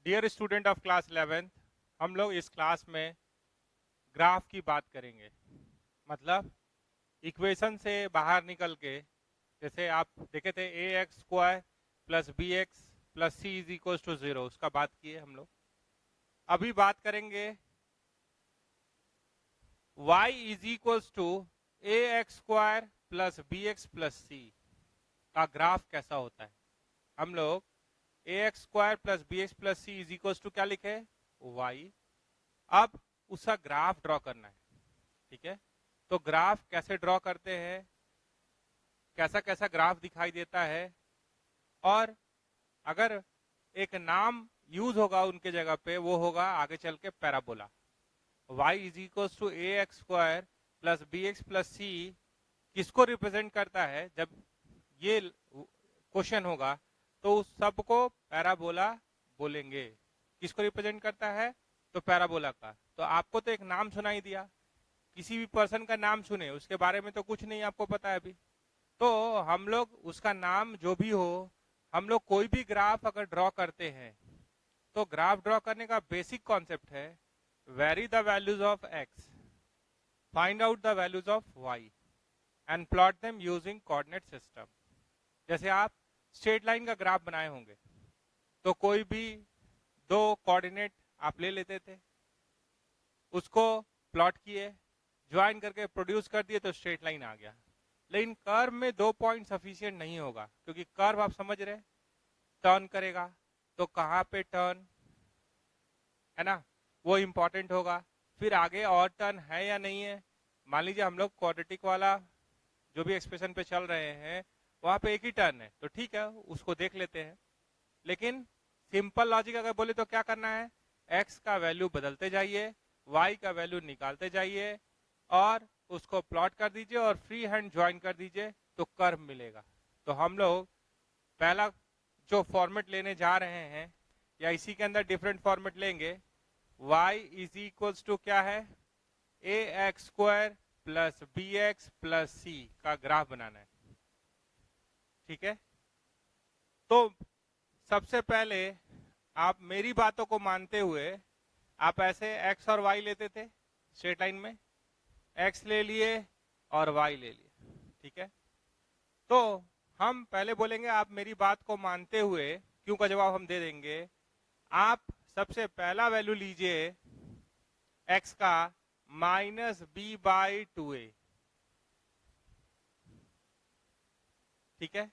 Dear student of class 11, हम लोग इस क्लास में ग्राफ की बात करेंगे। मतलब इक्वेशन से बाहर निकल के, जैसे आप देखे थे a x square plus b x plus c is equal to 0, उसका बात किए हम लोग। अभी बात करेंगे y is equal to a x square plus b x plus c का ग्राफ कैसा होता है। हम लोग a x square plus b x plus c is equal to क्या लिखे, y। अब उसका ग्राफ ड्रॉ करना है, ठीक है। तो ग्राफ कैसे ड्रॉ करते हैं, कैसा कैसा ग्राफ दिखाई देता है, और अगर एक नाम यूज होगा उनके जगह पे, वो होगा आगे चल के parabola. y is equal to a x square plus b x plus c किसको रिप्रेजेंट करता है, जब ये क्वेश्चन होगा तो उस सबको पैराबोला बोलेंगे। किसको रिप्रेजेंट करता है, तो पैराबोला का। तो आपको तो एक नाम सुनाई दिया, किसी भी पर्सन का नाम सुने, उसके बारे में तो कुछ नहीं आपको पता है अभी। तो हम लोग उसका नाम जो भी हो, हम लोग कोई भी ग्राफ अगर ड्रॉ करते हैं, तो ग्राफ ड्रॉ करने का बेसिक कॉन्सेप्ट है vary the values of X, find out the values of Y and plot them using coordinate system. जैसे आप स्ट्रेट लाइन का ग्राफ बनाए होंगे, तो कोई भी दो कोऑर्डिनेट आप ले लेते थे, उसको प्लॉट किए, ज्वाइन करके प्रोड्यूस कर दिए, तो स्ट्रेट लाइन आ गया। लेकिन कर्व में 2 पॉइंट सफिशिएंट नहीं होगा, क्योंकि कर्व आप समझ रहे, टर्न करेगा, तो कहाँ पे टर्न है ना, वो इंपॉर्टेंट होगा। फिर आगे और टर्न है या नहीं है। मान लीजिए हम लोग क्वाड्रेटिक वाला जो भी एक्सप्रेशन पे चल रहे हैं, वहां पे एक ही टर्न है, तो ठीक है, उसको देख लेते हैं। लेकिन सिंपल लॉजिक अगर बोले तो क्या करना है, एक्स का वैल्यू बदलते जाइए, वाई का वैल्यू निकालते जाइए, और उसको प्लॉट कर दीजिए और फ्री हैंड ज्वाइन कर दीजिए, तो कर्व मिलेगा। तो हम लोग पहला जो फॉर्मेट लेने जा रहे हैं, या इसी के अंदर डिफरेंट फॉर्मेट लेंगे, y इज इक्वल्स टू क्या है, a x square plus b x plus c का ग्राफ बनाना है, ठीक है। तो सबसे पहले आप मेरी बातों को मानते हुए, आप ऐसे x और y लेते थे स्ट्रेट लाइन में, x ले लिए और y ले लिए, ठीक है। तो हम पहले बोलेंगे, आप मेरी बात को मानते हुए, क्यों का जवाब हम दे देंगे। आप सबसे पहला वैल्यू लीजिए x का -b/2a, ठीक है।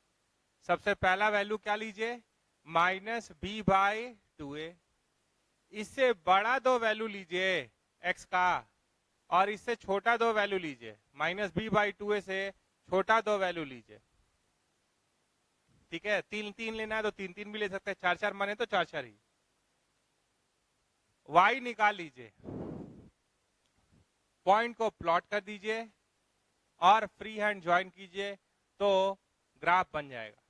सबसे पहला वैल्यू क्या लीजिए, -b/2a। इससे बड़ा दो वैल्यू लीजिए x का, और इससे छोटा दो वैल्यू लीजिए, -b/2a से छोटा दो वैल्यू लीजिए, ठीक है। 3 लेना है तो 3 भी ले सकते हैं, 4 माने तो 4 ही। y निकाल लीजिए, पॉइंट को प्लॉट कर दीजिए और फ्री हैंड ज्वाइन कीजिए, तो ग्राफ बन जाएगा,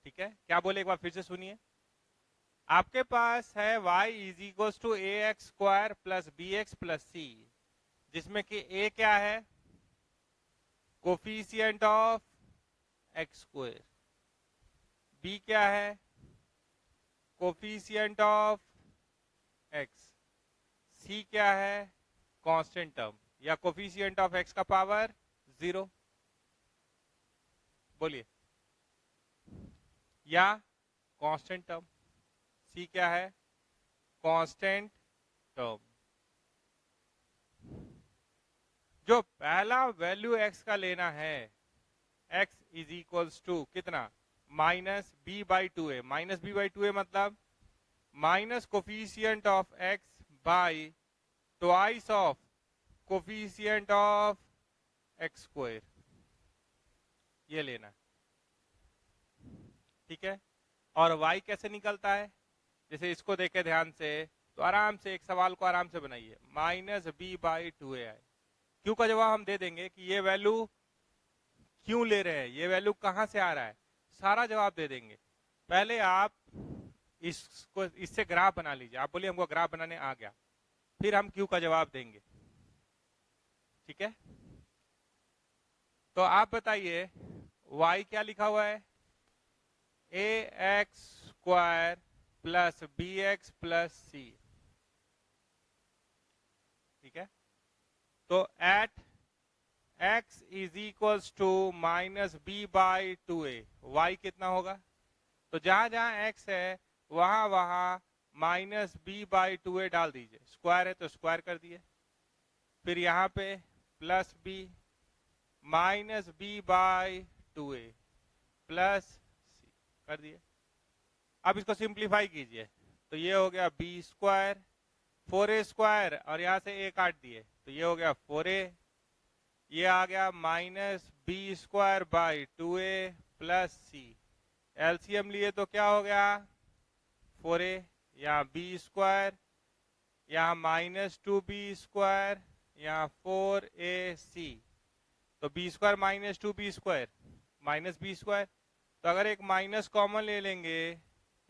ठीक है। क्या बोले एक बार फिर से सुनिए। आपके पास है y is equal to a x square plus b x plus c, जिसमें कि a क्या है, coefficient of x square, b क्या है, कोफिशिएंट ऑफ x, c क्या है, कांस्टेंट टर्म या कोफिशिएंट ऑफ x का पावर 0, बोलिए, या कांस्टेंट टर्म। c क्या है, कांस्टेंट टर्म। जो पहला वैल्यू x का लेना है, x इज इक्वल्स टू कितना, -b/2a। -b/2a मतलब minus coefficient of x by twice of coefficient of x square, ये लेना, ठीक है। और y कैसे निकलता है, जैसे इसको देखे ध्यान से, तो आराम से एक सवाल को आराम से बनाइए, -b/2a आए। क्यों का जवाब हम दे देंगे कि ये वैल्यू क्यों ले रहे हैं, ये वैल्यू कहां से आ रहा है, सारा जवाब दे देंगे। पहले आप इसको, इससे ग्राफ बना लीजिए, आप बोलिए हमको ग्राफ बनाने आ गया, फिर हम क्यों का जवाब देंगे, ठीक है। तो आप बताइए y क्या लिखा हुआ है, a x square plus b x plus c. ठीक है, तो at x is equals to minus B by two a, y कितना होगा? तो जहां जहां x है वहां वहां minus B by two a डाल दीजिए, स्क्वायर है तो स्क्वायर कर दिए, फिर यहाँ पे plus b minus B by two a plus c कर दिए। अब इसको सिंप्लीफाई कीजिए, तो ये हो गया बी स्क्वायर 4a स्क्वायर और यहाँ से a काट दिए तो ये हो गया 4a, ये आ गया minus B square by 2a plus C. LCM लिए तो क्या हो गया 4a, यहाँ बी स्क्वायर, यहाँ माइनस 2b स्क्वायर, यहाँ 4ac, तो B square minus 2b square minus B square, तो अगर एक माइनस कॉमन ले लेंगे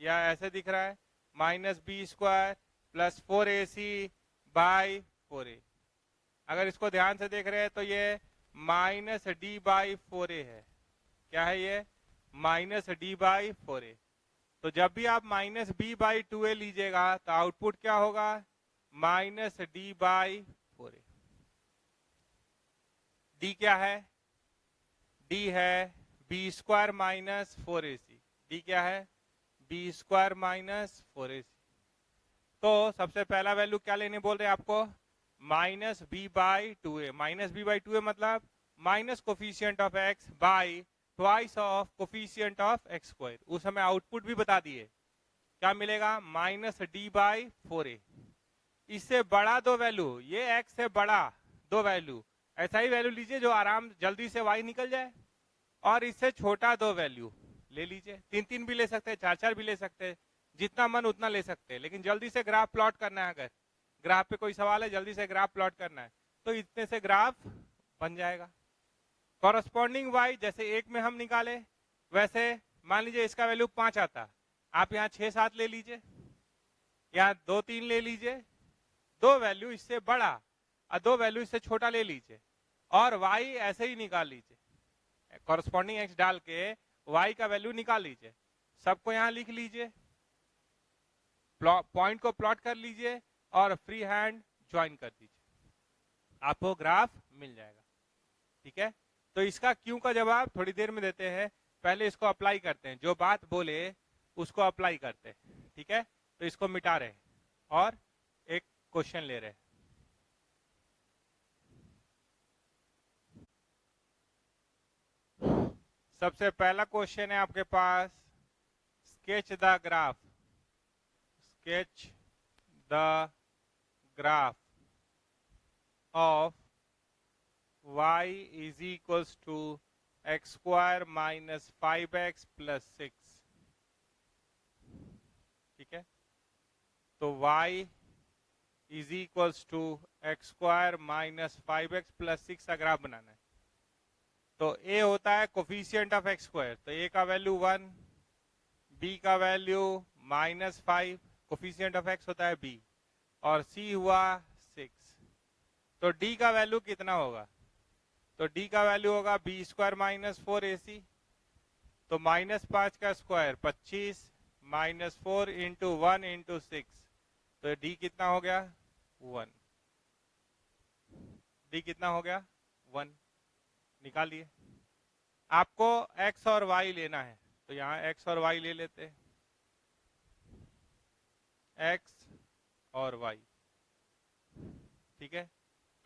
या ऐसे दिख रहा है minus B square plus 4ac by 4a। अगर इसको ध्यान से देख रहे हैं तो ये माइनस डी बाई 4a है। क्या है ये? Minus D by 4a। तो जब भी आप माइनस बी बाई 2a लीजिएगा तो आउटपुट क्या होगा? Minus D by 4a। D क्या है? डी है B square minus 4ac। D क्या है? B square minus 4ac। तो सबसे पहला वैल्यू क्या लेने बोल रहे हैं आपको? Minus B by 2a। Minus B by 2a मतलब minus coefficient of x by twice of coefficient of x square. उस समय आउटपुट भी बता दिए, क्या मिलेगा? Minus D by 4a। इससे बड़ा दो वैल्यू, ये x से बड़ा दो वैल्यू, ऐसा ही वैल्यू लीजिए जो आराम जल्दी से y निकल जाए, और इससे छोटा दो वैल्यू ले लीजिए, 3 भी ले सकते हैं, 4 भी ले सकते हैं, जितना मन उतना ले सकते हैं, लेकिन जल्दी से ग्राफ प्लॉट करना है। अगर ग्राफ पे कोई सवाल है, जल्दी से ग्राफ प्लॉट करना है, तो इतने से ग्राफ बन जाएगा। कॉरस्पॉन्डिंग वाई जैसे एक में हम निकाले, वैसे मान लीजिए इसका वैल्यू 5 आता, आप यहाँ 6-7 ले लीजिए, यहाँ 2-3 ले लीजिए, दो वैल्यू इससे बड़ा और दो वैल्यू इससे छोटा ले लीजिए, और वाई ऐसे ही निकाल लीजिए, कॉरस्पॉन्डिंग एक्स डाल के वाई का वैल्यू निकाल लीजिए, सबको यहाँ लिख लीजिए, पॉइंट को प्लॉट कर लीजिए और फ्री हैंड ज्वाइन कर दीजिए, आपको ग्राफ मिल जाएगा। ठीक है, तो इसका क्यों का जवाब थोड़ी देर में देते हैं, पहले इसको अप्लाई करते हैं, जो बात बोले उसको अप्लाई करते हैं। ठीक है, तो इसको मिटा रहे हैं और एक क्वेश्चन ले रहे हैं। सबसे पहला क्वेश्चन है आपके पास, sketch the graph, sketch the graph of y is equals to x square minus 5x plus 6। ठीक है, तो y is equals to x square minus 5x plus 6 का ग्राफ बनाना है। तो a होता है कोफिशिएंट ऑफ x स्क्वायर, तो a का वैल्यू 1, b का वैल्यू -5, कोफिशिएंट ऑफ x होता है b, और c हुआ 6। तो d का वैल्यू कितना होगा? तो d का वैल्यू होगा बी स्क्वायर माइनस 4ac, तो -5 का स्क्वायर 25 -4 इंटू 1 इंटू 6, तो d कितना हो गया? 1। d कितना हो गया? 1। निकाल लिए। आपको x और y लेना है, तो यहाँ x और y ले लेते हैं, x और y। ठीक है,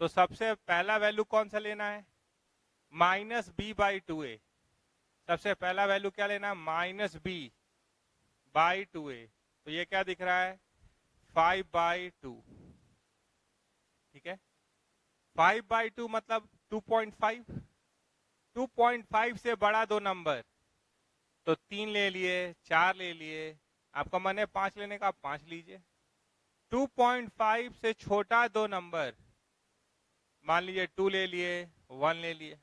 तो सबसे पहला वैल्यू कौन सा लेना है? Minus B by 2a। सबसे पहला वैल्यू क्या लेना? Minus B by 2a। तो ये क्या दिख रहा है? 5/2। ठीक है, 5/2 मतलब 2.5। 2.5 से बड़ा दो नंबर, तो 3 ले लिए, 4 ले लिए, आपका मन है 5 लेने का, आप 5 लीजिए। 2.5 से छोटा दो नंबर, मान लीजिए 2 ले लिए, 1 ले लिए।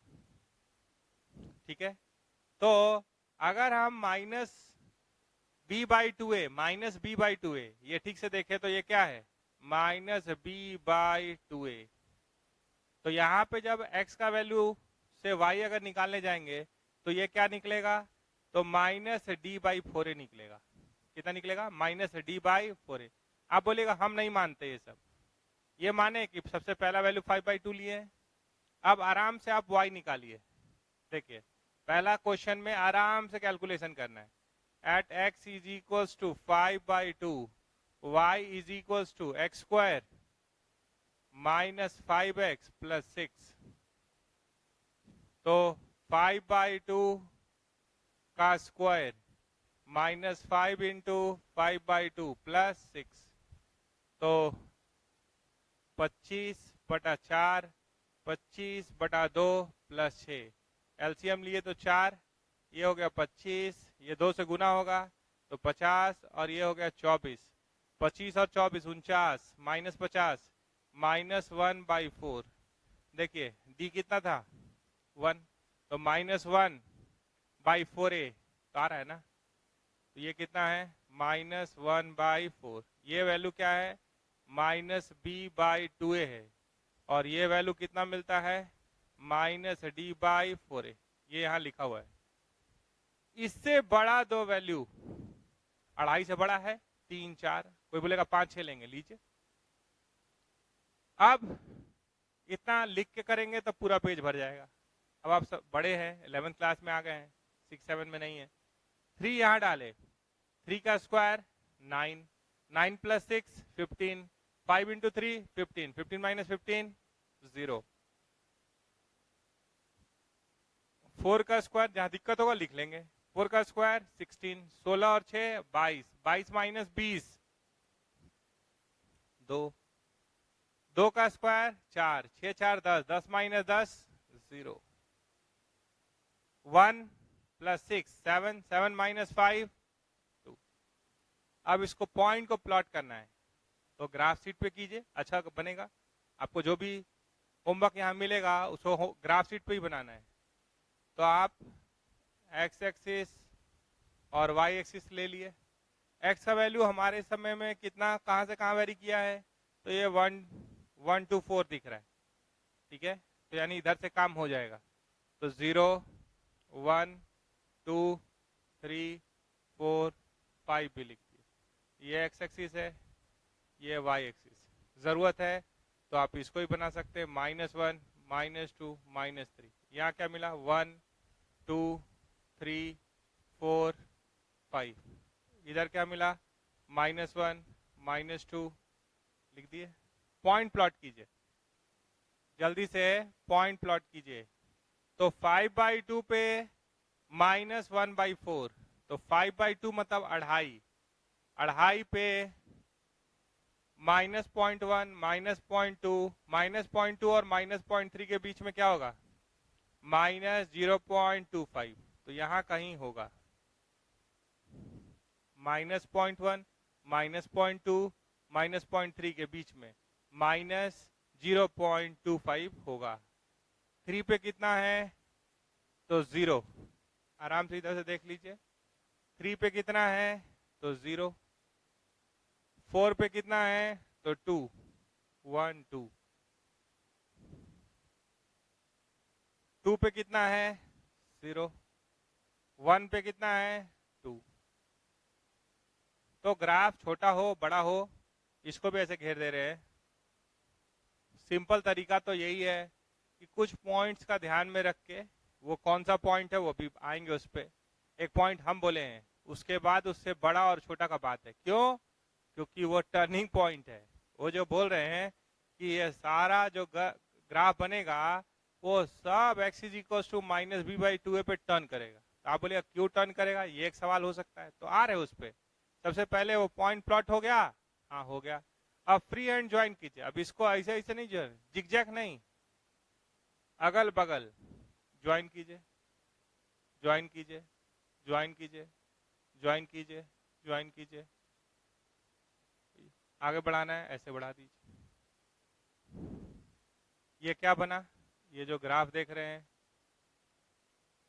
ठीक है, तो अगर हम minus B by 2a, minus B by 2a, ये ठीक से देखें तो ये क्या है? Minus B by 2a। तो यहाँ पे जब x का वैल्यू से y अगर निकालने जाएंगे तो ये क्या निकलेगा? तो माइनस डी बाई 4a निकलेगा। कितना निकलेगा माइनस डी बाई 4a। आप बोलेगा हम नहीं मानते ये सब, ये माने कि सबसे पहला वैल्यू 5/2 लिए है। अब आराम से आप y निकालिए। देखिए पहला क्वेश्चन में आराम से कैलकुलेशन करना है। At x is equals to 5/2 y is equals to X square minus 5x plus 6। तो 5/2 का स्क्वायर माइनस 5 इंटू 5/2 प्लस 6, तो 25/4 25/2 प्लस 6, एलसीएम लिए तो 4, ये हो गया 25, ये 2 से गुना होगा तो 50 और ये हो गया 24, 25 और 24 49 माइनस 50 -1/4। देखिए डी कितना था 1, तो -1/4a तो आ रहा है ना, तो ये कितना है -1/4। ये वैल्यू क्या है -b/2a है, और ये वैल्यू कितना मिलता है -d/4a, ये यहाँ लिखा हुआ है। इससे बड़ा दो वैल्यू, 2.5 से बड़ा है 3 4, कोई बोलेगा 5 6 लेंगे, लीजिए। अब इतना लिख के करेंगे तो पूरा पेज भर जाएगा। अब आप सब बड़े हैं, 11th क्लास में आ गए हैं, 6 7 में नहीं है। 3 यहाँ डाले, 3 का स्क्वायर 9, 9 प्लस 6 15, 5 इंटू 3 15, 15 माइनस 15 0। 4 का स्क्वायर जहां दिक्कत होगा लिख लेंगे, 4 का स्क्वायर 16, 16 और 6 22, 22 माइनस 20 2, 2 का स्क्वायर 4, 6 4 10, 10 माइनस 10 0, 1 प्लस 6 7, 7 माइनस 5 2। अब इसको पॉइंट को प्लॉट करना है, तो ग्राफ शीट पे कीजिए, अच्छा बनेगा। आपको जो भी होमवर्क यहाँ मिलेगा उसको ग्राफ शीट पे ही बनाना है। तो आप एक्स एक्सिस और वाई एक्सिस ले लिए। एक्स का वैल्यू हमारे समय में कितना, कहाँ से कहाँ वेरी किया है, तो ये 1 1 2 4 दिख रहा है, ठीक है, तो यानी इधर से काम हो जाएगा। तो 0 1 2 3 4 5 भी लिख दिए। ये एक्स एक्सिस है, ये वाई एक्सिस। जरूरत है तो आप इसको ही बना सकते हैं, -1 -2 -3। यहाँ क्या मिला 1 2 3 4 5। इधर क्या मिला -1 -2 लिख दिए। पॉइंट प्लॉट कीजिए, जल्दी से पॉइंट प्लॉट कीजिए। तो 5/2 पे -1/4, तो 5/2 मतलब 2.5, 2.5 पे -0.1 -0.2 -0.2 और -0.3 के बीच में क्या होगा -0.25, तो यहां कहीं होगा -0.1 -0.2 -0.3 के बीच में -0.25 होगा। 3 पे कितना है तो 0, आराम से इधर से देख लीजिए। 3 पे कितना है तो 0, 4 पे कितना है तो 2 1 2, 2 पे कितना है 0, 1 पे कितना है 2। तो ग्राफ छोटा हो बड़ा हो, इसको भी ऐसे घेर दे रहे हैं। सिंपल तरीका तो यही है कि कुछ पॉइंट्स का ध्यान में रख के, वो कौन सा पॉइंट है वो भी आएंगे उस पे। एक पॉइंट हम बोले हैं, उसके बाद उससे बड़ा और छोटा का बात है। क्यों? क्योंकि वो टर्निंग पॉइंट है। वो जो बोल रहे हैं कि ये सारा जो ग्राफ बनेगा वो सब x is equal to -b/2a पे टर्न करेगा। तो आप बोलिए क्यों टर्न करेगा, ये एक सवाल हो सकता है। तो आ रहे उस पे। सबसे पहले वो पॉइंट प्लॉट हो गया, हाँ हो गया। अब फ्री हैंड ज्वाइन कीजिए। अब इसको ऐसे ऐसे नहीं, जिगजैग नहीं, अगल बगल ज्वाइन कीजिए, ज्वाइन कीजिए, ज्वाइन कीजिए, ज्वाइन कीजिए, ज्वाइन कीजिए। आगे बढ़ाना है ऐसे बढ़ा दीजिए। ये क्या बना, ये जो ग्राफ देख रहे हैं,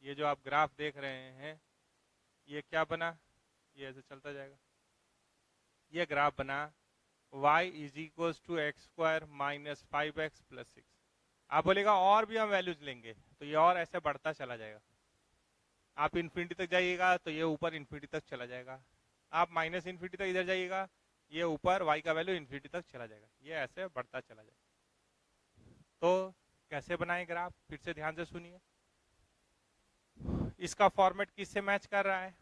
ये जो आप ग्राफ देख रहे हैं, ये क्या बना, ये ऐसे चलता जाएगा। ये ग्राफ बना y is equal to X square minus 5x plus 6। आप बोलेगा और भी हम वैल्यूज लेंगे, तो ये और ऐसे बढ़ता चला जाएगा। आप इन्फिनिटी तक जाइएगा तो ये ऊपर इन्फिनिटी तक चला जाएगा। आप माइनस इन्फिनिटी तक इधर जाइएगा, ये ऊपर y का वैल्यू इन्फिनिटी तक चला जाएगा, ये ऐसे बढ़ता चला जाएगा। तो कैसे बनाएं ग्राफ, फिर से ध्यान से सुनिए। इसका फॉर्मेट किससे मैच कर रहा है?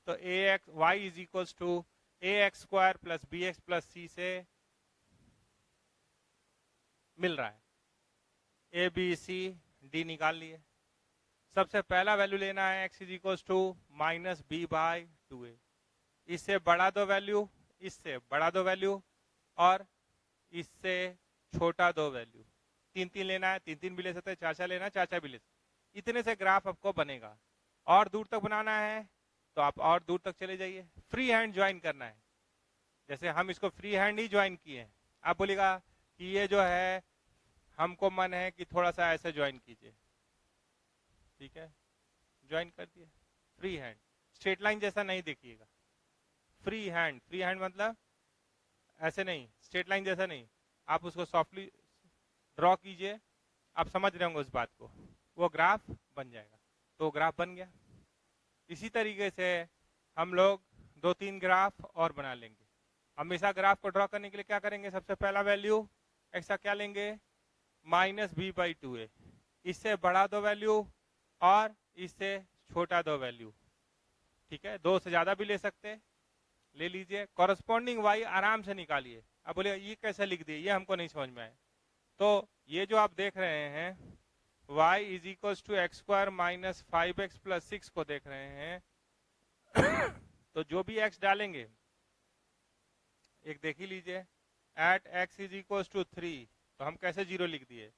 तो a x y is equal to a x square plus b x plus c से मिल रहा है। ए बी सी डी निकाल लिए। सबसे पहला वैल्यू लेना है x is equal to minus B by 2a। इससे बड़ा दो वैल्यू, इससे बड़ा दो वैल्यू, और इससे छोटा दो वैल्यू। तीन तीन लेना है, तीन तीन भी ले सकते हैं, चार चार लेना है, चार चार भी ले सकते हैं। इतने से ग्राफ आपको बनेगा। और दूर तक बनाना है तो आप और दूर तक चले जाइए, फ्री हैंड ज्वाइन करना है। जैसे हम इसको फ्री हैंड ही ज्वाइन किए हैं, आप बोलेगा कि ये जो है हमको मन है कि थोड़ा सा ऐसे ज्वाइन कीजिए, ठीक है, ज्वाइन कर दिए फ्री हैंड। स्ट्रेट लाइन जैसा नहीं देखिएगा, फ्री हैंड। फ्री हैंड मतलब ऐसे नहीं, स्ट्रेट लाइन जैसा नहीं, आप उसको सॉफ्टली ड्रॉ कीजिए। आप समझ रहे होंगे उस बात को, वो ग्राफ बन जाएगा। तो ग्राफ बन गया। इसी तरीके से हम लोग दो तीन ग्राफ और बना लेंगे। हमेशा ग्राफ को ड्रॉ करने के लिए क्या करेंगे, सबसे पहला वैल्यू ऐसा क्या लेंगे, माइनस बी बाई 2a। इससे बड़ा दो वैल्यू और इससे छोटा दो वैल्यू, ठीक है, दो से ज्यादा भी ले सकते, ले लीजिए। कॉरस्पॉन्डिंग वाई आराम से निकालिए। अब बोले ये कैसे लिख दिए, ये हमको नहीं समझ में आए। तो ये जो आप देख रहे हैं y is equal to X square minus 5x plus 6 को देख रहे हैं तो जो भी x डालेंगे, एक देख ही लीजिए, at x is equal to 3, तो हम कैसे जीरो लिख दिए,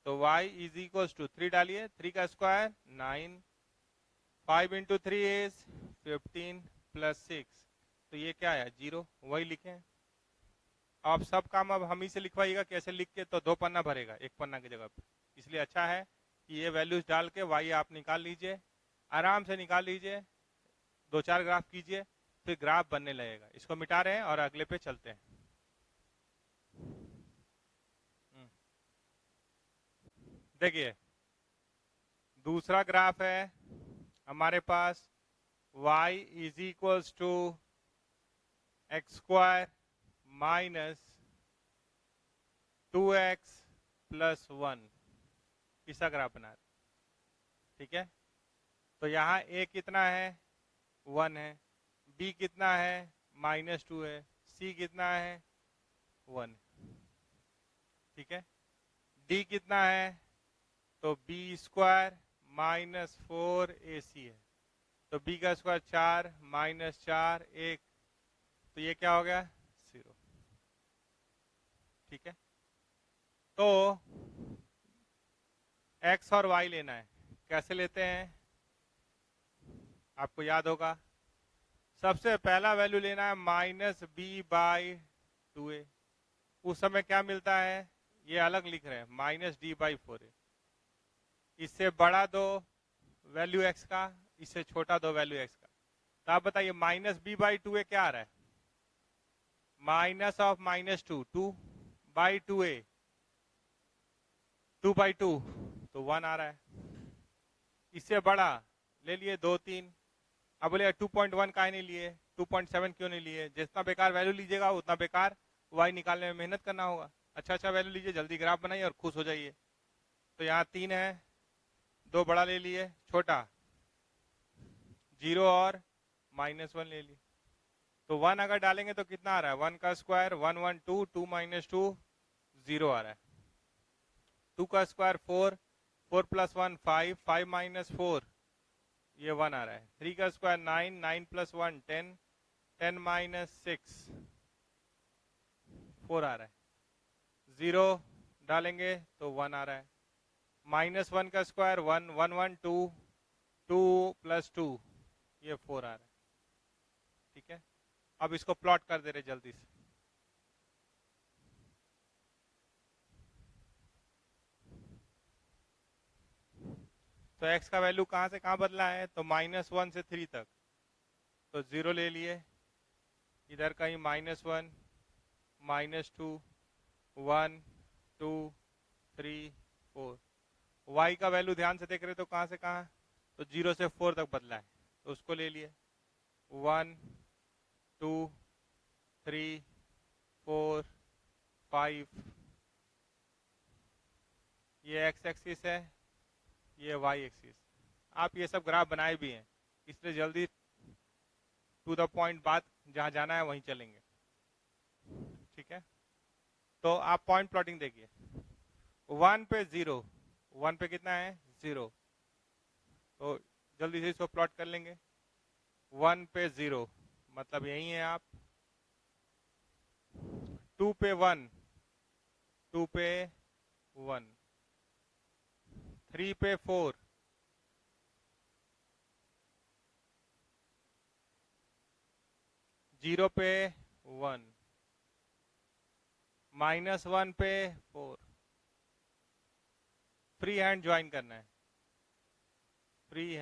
तो y इज इक्वल टू 3 डालिए, 3 का स्क्वायर 9, 5 इंटू 3 इज 15 प्लस 6, तो ये क्या है, जीरो, वही लिखें। आप सब काम अब हम ही से लिखवाइएगा, कैसे लिख के, तो दो पन्ना भरेगा एक पन्ना की जगह पे। इसलिए अच्छा है कि ये वैल्यूज डाल के y आप निकाल लीजिए, आराम से निकाल लीजिए, दो चार ग्राफ कीजिए, फिर ग्राफ बनने लगेगा। इसको मिटा रहे हैं और अगले पे चलते हैं। देखिए दूसरा ग्राफ है हमारे पास, y is equals to X square minus 2x plus 1, इसका ग्राफ बना रहे, ठीक है। तो यहाँ a कितना है, 1 है, b कितना है, -2 है, c कितना है, 1, ठीक है। d कितना है, तो b स्क्वायर माइनस 4ac है, तो b का स्क्वायर 4 माइनस 4 1, तो ये क्या हो गया, 0, ठीक है। तो x और y लेना है, कैसे लेते हैं, आपको याद होगा, सबसे पहला वैल्यू लेना है माइनस बी बाई 2a। उस समय क्या मिलता है, ये अलग लिख रहे हैं, माइनस डी बाई 4a। इससे बड़ा दो वैल्यू x का, इससे छोटा दो वैल्यू x का। तो आप बताइए माइनस बी बाई 2a क्या आ रहा है, minus of -2, 2 by 2a, 2 by 2, तो 1 आ रहा है। इससे बड़ा ले लिए 2 3, अब बोले 2.1 का नहीं लिए, 2.7 क्यों नहीं लिए, जितना बेकार वैल्यू लीजिएगा उतना बेकार y निकालने में मेहनत करना होगा। अच्छा अच्छा वैल्यू लीजिए, जल्दी ग्राफ बनाइए और खुश हो जाइए। तो यहाँ 3 है, 2 बड़ा ले लिए, छोटा 0 और -1 ले लिए, तो 1 अगर डालेंगे तो कितना आ रहा है, 1 का स्क्वायर 1 1 2, 2 - 2 0 आ रहा है, 2 का स्क्वायर 4, 4 प्लस 1 5, 5 - 4 ये 1 आ रहा है, 3 का स्क्वायर 9, 9 प्लस 1 10, 10 - 6 4 आ रहा है, 0 डालेंगे तो 1 आ रहा है, -1 का स्क्वायर 1, 1 1 2, 2 प्लस 2 ये 4 आ रहा है, ठीक है। अब इसको प्लॉट कर दे रहे जल्दी से। तो x का वैल्यू कहां से कहां बदला है, तो -1 से 3 तक, तो 0 ले लिए, इधर कहीं -1 -2 1 2 3 4, y का वैल्यू ध्यान से देख रहे तो कहां से कहां, तो 0 से 4 तक बदला है, तो उसको ले लिए, 1 2 3 4 5, ये एक्स एक्सिस है, ये वाई एक्सिस। आप ये सब ग्राफ बनाए भी हैं, इसलिए जल्दी टू द पॉइंट बात, जहां जाना है वहीं चलेंगे, ठीक है। तो आप पॉइंट प्लॉटिंग देखिए, 1 पे 0, 1 पे कितना है 0, तो जल्दी से इसको प्लॉट कर लेंगे। 1 पे 0 मतलब यही है आप, 2 पे 1, 2 पे 1, 3 पे 4, 0 पे 1, -1 पे 4। फ्री हैंड ज्वाइन करना है, फ्री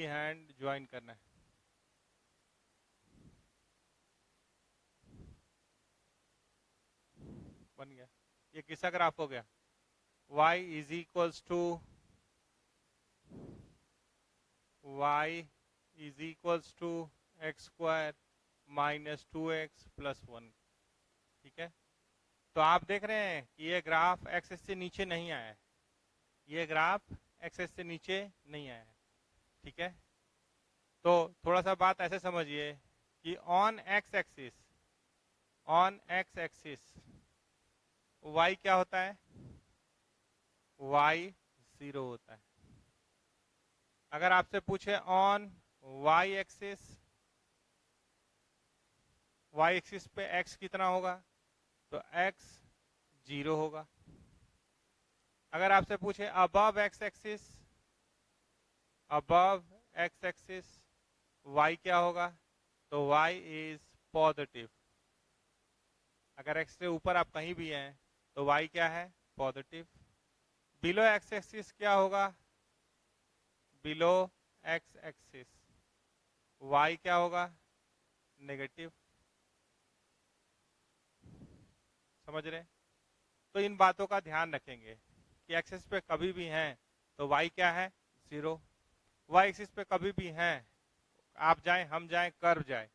हैंड ज्वाइन करना है। बन गया, ये किसका ग्राफ हो गया, y is equals to x² - 2x + 1, ठीक है। तो आप देख रहे हैं कि ये ग्राफ एक्सेस से नीचे नहीं आया है, ये ग्राफ एक्सेस से नीचे नहीं आया है, ठीक है। तो थोड़ा सा बात ऐसे समझिए कि ऑन एक्स एक्सिस y क्या होता है, y 0 होता है। अगर आपसे पूछे ऑन y एक्सिस पे x कितना होगा, तो x 0 होगा। अगर आपसे पूछे अबव x एक्सिस y क्या होगा, तो y इज पॉजिटिव। अगर x से ऊपर आप कहीं भी हैं तो y क्या है, पॉजिटिव। बिलो x एक्सिस क्या होगा, बिलो x एक्सिस y क्या होगा, नेगेटिव। समझ रहे, तो इन बातों का ध्यान रखेंगे कि एक्सिस पे कभी भी हैं तो y क्या है, 0। y एक्सिस पे कभी भी हैं, आप जाएं हम जाएं कर्व जाए,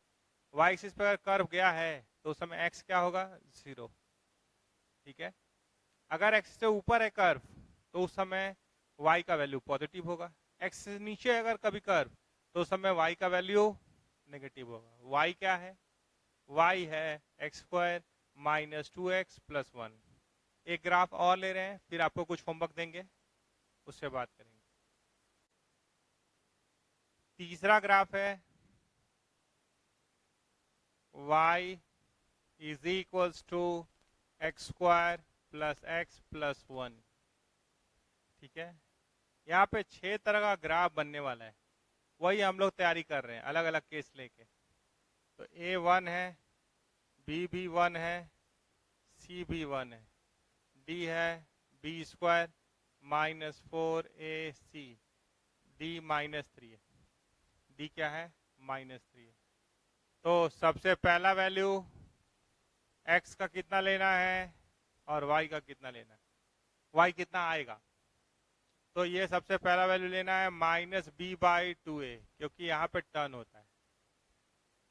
y एक्सिस पे अगर कर्व गया है तो उस समय x क्या होगा, 0, ठीक है। अगर x से ऊपर है कर्व तो उस समय y का वैल्यू पॉजिटिव होगा। x से नीचे अगर कभी कर्व तो उस समय y का वैल्यू नेगेटिव होगा। y क्या है, y है x² - 2x + 1। एक ग्राफ और ले रहे हैं, फिर आपको कुछ होमवर्क देंगे, उससे बात करेंगे। तीसरा ग्राफ है y is equals to x² + x + 1, ठीक है। यहाँ पे 6 तरह का ग्राफ बनने वाला है, वही हम लोग तैयारी कर रहे हैं अलग अलग केस लेके। तो A1 है, B भी 1 है, C भी 1 है, D है B² - 4AC, D -3 है, D क्या है, -3 है। तो सबसे पहला वैल्यू x का कितना लेना है और y का कितना लेना है, y कितना आएगा, तो ये सबसे पहला वैल्यू लेना है -b/2a, क्योंकि यहाँ पे टर्न होता है,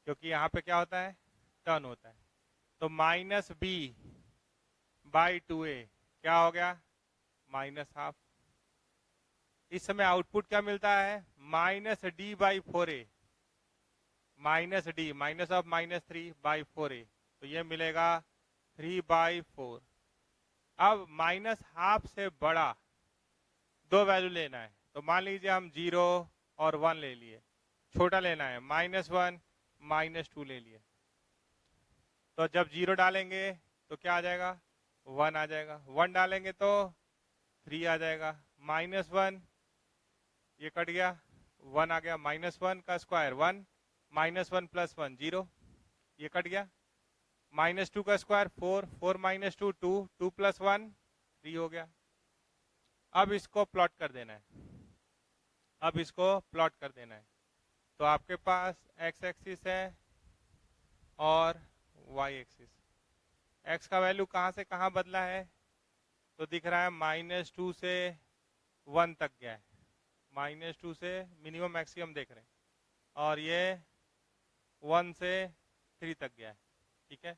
क्योंकि यहाँ पे क्या होता है, टर्न होता है। तो -b/2a क्या हो गया, -½ इस समय आउटपुट क्या मिलता है, -d/4a, -d -3/4a, तो ये मिलेगा 3/4। अब -½ से बड़ा 2 वैल्यू लेना है, तो मान लीजिए हम 0 और 1 ले लिए, छोटा लेना है -1 -2 ले लिए, तो जब 0 डालेंगे तो क्या आ जाएगा, 1 आ जाएगा, 1 डालेंगे तो 3 आ जाएगा, -1 ये कट गया, 1 आ गया, -1 का स्क्वायर 1, -1 + 1 0, ये कट गया, -2 का स्क्वायर 4, 4 - 2 2, 2 + 1 3 हो गया। अब इसको प्लॉट कर देना है, अब इसको प्लॉट कर देना है। तो आपके पास x एक्सिस है और y एक्सिस। x का वैल्यू कहाँ से कहाँ बदला है, तो दिख रहा है -2 से 1 तक गया है, -2 से मिनिमम मैक्सिमम देख रहे हैं, और ये 1 से 3 तक गया है। ठीक है,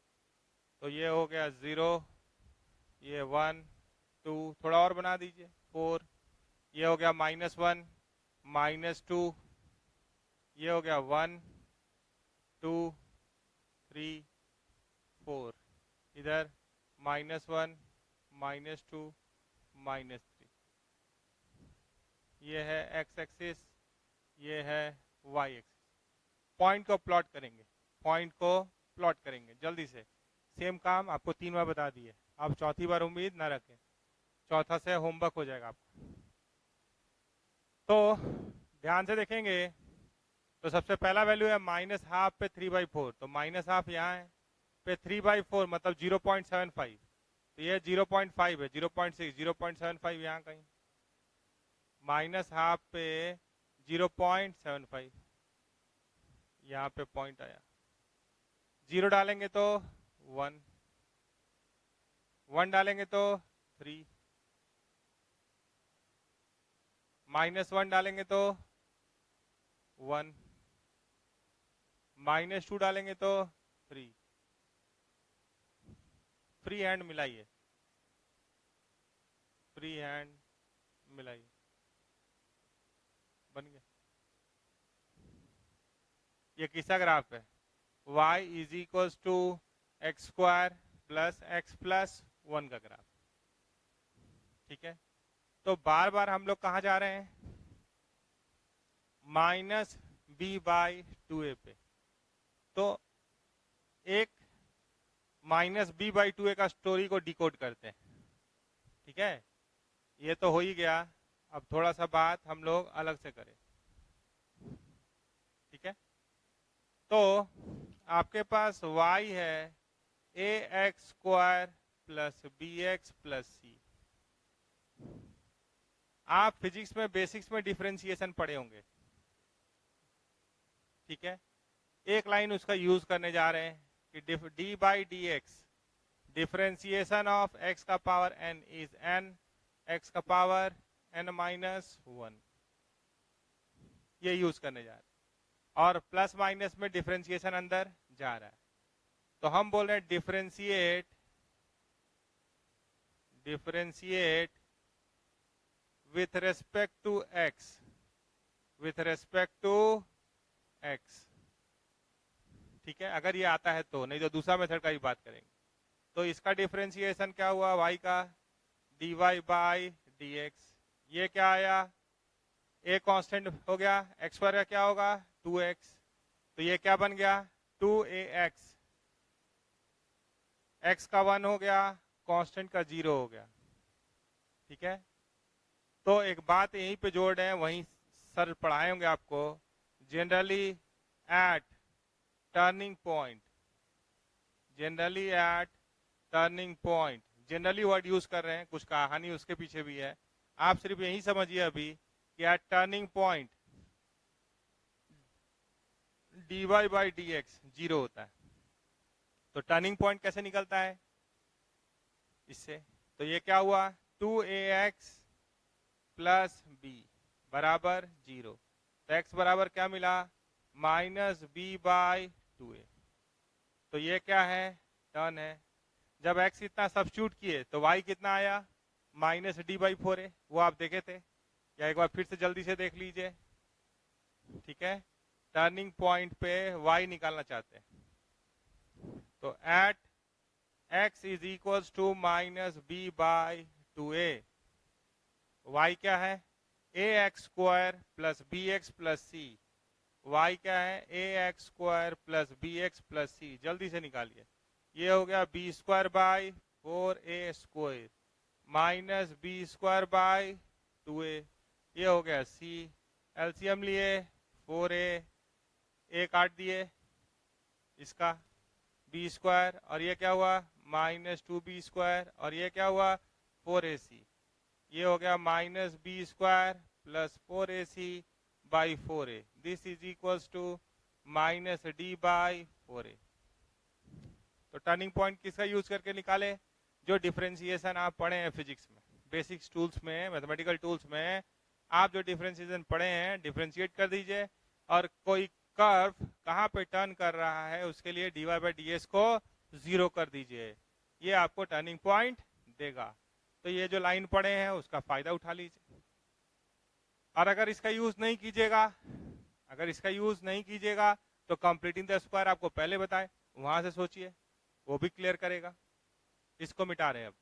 तो ये हो गया 0, ये 1 2, थोड़ा और बना दीजिए 4, ये हो गया -1 -2, ये हो गया 1 2 3 4, इधर -1 -2 -3, ये है x एक्सिस, ये है y एक्सिस। पॉइंट को प्लॉट करेंगे, पॉइंट को प्लॉट करेंगे जल्दी से। सेम काम आपको 3 बार बता दिए, आप चौथी बार उम्मीद ना रखें, चौथा से होमवर्क हो जाएगा आपका। तो ध्यान से देखेंगे, तो सबसे पहला वैल्यू है -12 पे 3/4, तो -12 यहाँ है, पे 3/4 मतलब 0.75, तो ये 0.5 है, 0.6 0.75 यहाँ कहीं, -12 पे 0.75, यहाँ पे पॉइंट आया, 0 डालेंगे तो 1, 1 डालेंगे तो 3, -1 डालेंगे तो 1, -2 डालेंगे तो 3, फ्री हैंड मिलाइए, फ्री हैंड मिलाइए, बन गया। ये किसका ग्राफ है? y is equals to X square plus X plus 1 का ग्राफ। ठीक है, तो बार बार हम लोग कहाँ जा रहे हैं? -b/2a पे। तो एक -b/2a का स्टोरी को डिकोड करते हैं। ठीक है, ये तो हो ही गया, अब थोड़ा सा बात हम लोग अलग से करें। ठीक है, तो आपके पास y है ax² plus bx plus c। आप फिजिक्स में बेसिक्स में डिफरेंशिएशन पढ़े होंगे। ठीक है, एक लाइन उसका यूज करने जा रहे हैं कि d/dx डिफरेंशिएशन ऑफ x का power n is n x का पावर n-1, ये यूज करने जा रहे हैं, और प्लस माइनस में डिफरेंशिएशन अंदर जा रहा है। तो हम बोल रहे हैं differentiate with respect to x, with respect to x। ठीक है, अगर ये आता है तो, नहीं तो दूसरा मेथड का ही बात करेंगे। तो इसका डिफरेंशिएशन क्या हुआ y का? dy/dx। ये क्या आया? a कांस्टेंट हो गया, x पर क्या होगा? 2x, तो ये क्या बन गया? 2ax, x का 1 हो गया, कांस्टेंट का 0 हो गया। ठीक है, तो एक बात यहीं पे जोड़ रहे हैं, वहीं सर पढ़ाए होंगे आपको, generally at turning point, generally at turning point, generally word use कर रहे हैं, कुछ कहानी उसके पीछे भी है, आप सिर्फ यही समझिए अभी कि एट टर्निंग पॉइंट dy/dx 0 होता है। तो टर्निंग पॉइंट कैसे निकलता है? इससे, तो ये क्या हुआ? 2ax प्लस b बराबर 0, तो x बराबर क्या मिला? -b/2a। तो ये क्या है? टर्न है। जब x इतना सब्स्टिट्यूट किए तो y कितना आया? -d/4a, वो आप देखे थे, या एक बार फिर से जल्दी से देख लीजिए। ठीक है, टर्निंग पॉइंट पे y निकालना चाहते हैं, तो at x is equals to -b/2a, y क्या है? ax² plus bx plus c, y क्या है? ax² plus bx plus c, जल्दी से निकालिए। ये हो गया b²/4a² माइनस b²/2a, ये हो गया c, एलसीएम लिए 4a, a काट दिए इसका b², और ये क्या हुआ? -2b², और ये क्या हुआ? 4ac, ये हो गया -b² plus 4ac/4a, this is equals to -d/4a। तो टर्निंग पॉइंट किसका यूज करके निकाले? जो डिफरेंशिएशन आप पढ़े हैं फिजिक्स में, बेसिक्स टूल्स में, मैथमेटिकल टूल्स में, आप जो डिफरेंशिएशन पढ़े हैं डिफरेंशिएट कर दीजिए, और कोई कर्व कहाँ पे टर्न कर रहा है उसके लिए dy/ds को 0 कर दीजिए, ये आपको टर्निंग पॉइंट देगा। तो ये जो लाइन पढ़े हैं उसका फायदा उठा लीजिए। और अगर इसका यूज नहीं कीजिएगा, अगर इसका यूज नहीं कीजिएगा तो कंप्लीटिंग द स्क्वायर आपको पहले बताए, वहां से सोचिए, वो भी क्लियर करेगा। इसको मिटा रहे हैं अब।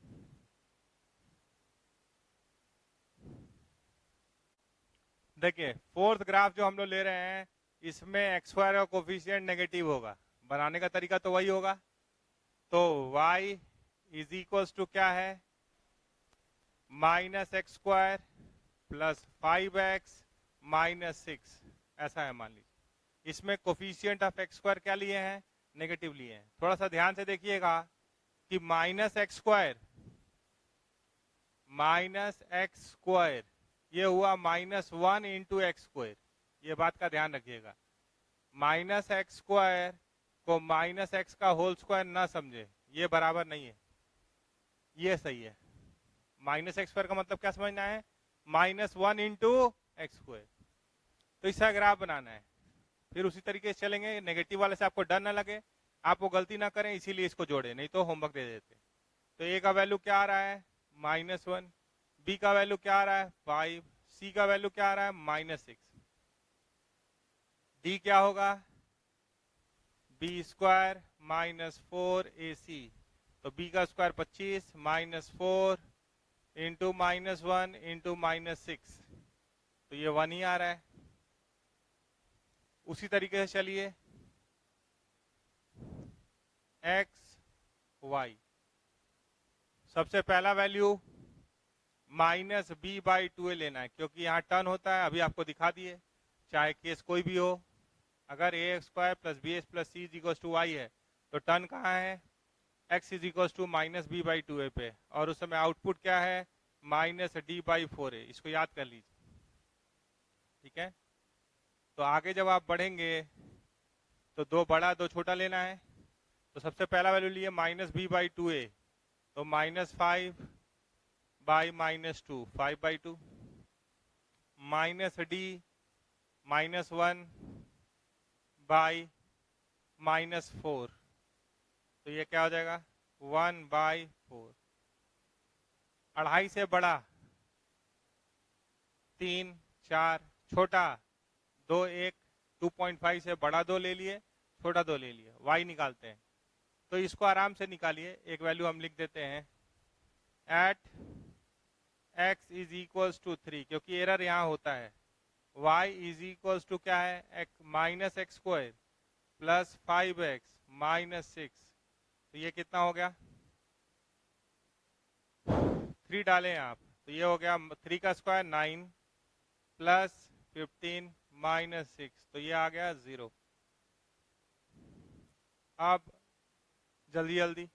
देखिए फोर्थ ग्राफ जो हम लोग ले रहे हैं, इसमें एक्स स्क्वायर का कोफिशिएंट नेगेटिव होगा, बनाने का तरीका तो वही होगा। तो y इज इक्वल टू क्या है, -x square plus 5x minus 6, ऐसा है मान लीजिए। इसमें कोफिशिएंट ऑफ एक्स स्क्वायर क्या लिए हैं, नेगेटिव लिए हैं। थोड़ा सा ध्यान से देखिएगा कि -x स्क्वायर ये हुआ -1 इंटू एक्स स्क्वायर, ये बात का ध्यान रखिएगा। -x स्क्वायर को -x का होल स्क्वायर ना समझे, ये बराबर नहीं है, ये सही है। -x स्क्वायर का मतलब क्या समझना है, -1 इंटू एक्स स्क्वायर। तो इसका ग्राफ बनाना है, फिर उसी तरीके से चलेंगे, नेगेटिव वाले से आपको डर ना लगे, आप वो गलती ना करें, इसीलिए इसको जोड़े, नहीं तो होमवर्क दे देते। तो ए का वैल्यू क्या आ रहा है, -1, बी का वैल्यू क्या आ रहा है 5, सी का वैल्यू क्या आ रहा है -6, डी क्या होगा बी स्क्वायर -4ac, तो बी का स्क्वायर 25 -4 इंटू -1 इंटू -6, तो ये 1 ही आ रहा है। उसी तरीके से चलिए x y, सबसे पहला वैल्यू -b/2a लेना है, क्योंकि यहाँ टर्न होता है, अभी आपको दिखा दिए, चाहे केस कोई भी हो। अगर ax square plus bx plus c is equal to y है, तो टर्न कहाँ है, x is equal to -b/2a पे, और उस समय आउटपुट क्या है -d/4a, इसको याद कर लीजिए, ठीक है। तो आगे जब आप बढ़ेंगे तो दो बड़ा दो छोटा लेना है। तो सबसे पहला वैल्यू लिए -b/2a, तो -5/-2, 5/2, -d -1/-4, तो ये क्या हो जाएगा 1/4। 2.5 से बड़ा 3, 4, छोटा 2, 1, 2.5 से बड़ा 2 ले लिए, छोटा 2 ले लिए, y निकालते हैं। तो इसको आराम से निकालिए, एक वैल्यू हम लिख देते हैं at x is equals to 3, क्योंकि एरर यहाँ होता है। y इज इक्वल्स टू क्या है -x square plus 5x minus 6, तो ये कितना हो गया 3 डालें आप, तो ये हो गया 3 का स्क्वायर 9 प्लस 15 माइनस 6, तो ये आ गया 0। अब जल्दी जल्दी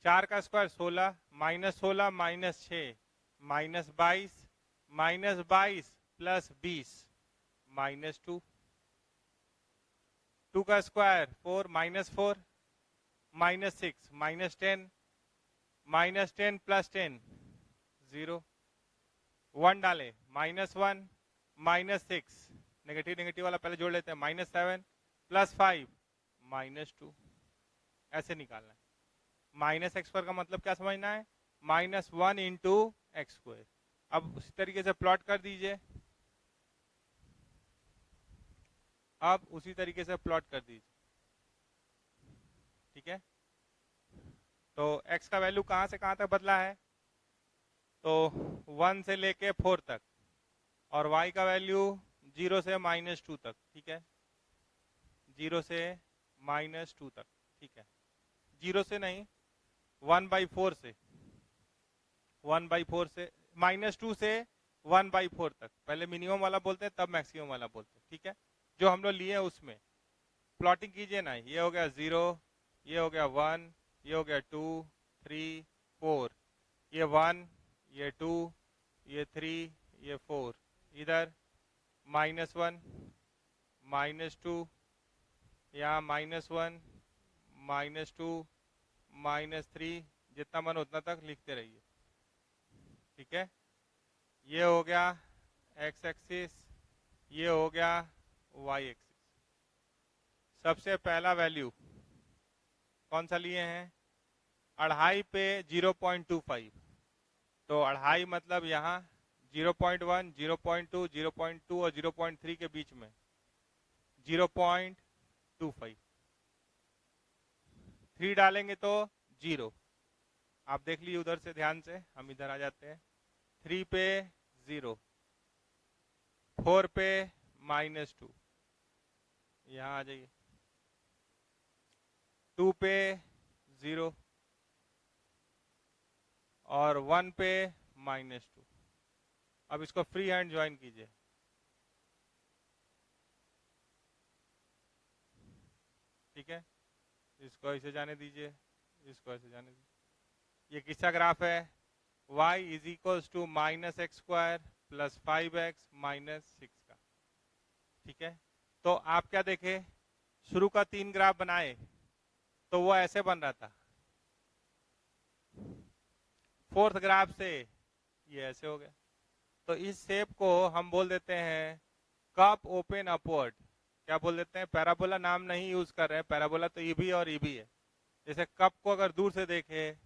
4 का स्क्वायर 16, -16 -6 -22, -22 प्लस 20 -2, 2 का स्क्वायर 4 -4 -6 -10 -10 प्लस 10 0, 1 डाले -1 -6, नेगेटिव नेगेटिव वाला पहले जोड़ लेते हैं, -7 प्लस 5 -2, ऐसे निकालना है। -x स्क्वायर का मतलब क्या समझना है, -1 इंटू एक्स स्क्वायर। अब उसी तरीके से प्लॉट कर दीजिए, अब उसी तरीके से प्लॉट कर दीजिए, ठीक है। तो x का वैल्यू कहां से कहां तक बदला है, तो 1 से लेके 4 तक, और y का वैल्यू 0 से -2 तक, ठीक है, 0 से -2 तक, ठीक है, 0 से नहीं 1/4 से, 1/4 से, -2 से 1/4 तक, पहले मिनिमम वाला बोलते हैं तब मैक्सिमम वाला बोलते हैं, ठीक है। जो हम लोग लिए उसमें प्लॉटिंग कीजिए ना, ये हो गया 0, ये हो गया 1, ये हो गया 2, 3, 4, ये 1, ये 2, ये 3, ये 4, इधर -1 -2, यहाँ -1 -2 -3, जितना मन उतना तक लिखते रहिए, ठीक है। ये हो गया एक्स एक्सिस, ये हो गया वाई एक्सिस। सबसे पहला वैल्यू कौन सा लिए हैं, 2.5 पे 0.25, तो 2.5 मतलब यहाँ 0.1, 0.2, 0.2 और 0.3 के बीच में 0.25, 3 डालेंगे तो 0। आप देख लीजिए उधर से ध्यान से, हम इधर आ जाते हैं। 3 पे 0, 4 पे -2, यहाँ आ जाइए, 2 पे 0 और 1 पे -2। अब इसको फ्री हैंड ज्वाइन कीजिए, ठीक है। इसको ऐसे जाने दीजिए, इसको ऐसे जाने दीजिए। ये किसका ग्राफ है, y is equals to -x² plus 5x - 6 का, ठीक है। तो आप क्या देखे, शुरू का 3 ग्राफ बनाए तो वो ऐसे बन रहा था, 4th ग्राफ से ये ऐसे हो गया। तो इस शेप को हम बोल देते हैं कप ओपन अपवर्ड। क्या बोल देते हैं, पैराबोला नाम नहीं यूज कर रहे हैं, पैराबोला तो ईबी और ईबी है। जैसे कप को अगर दूर से देखे,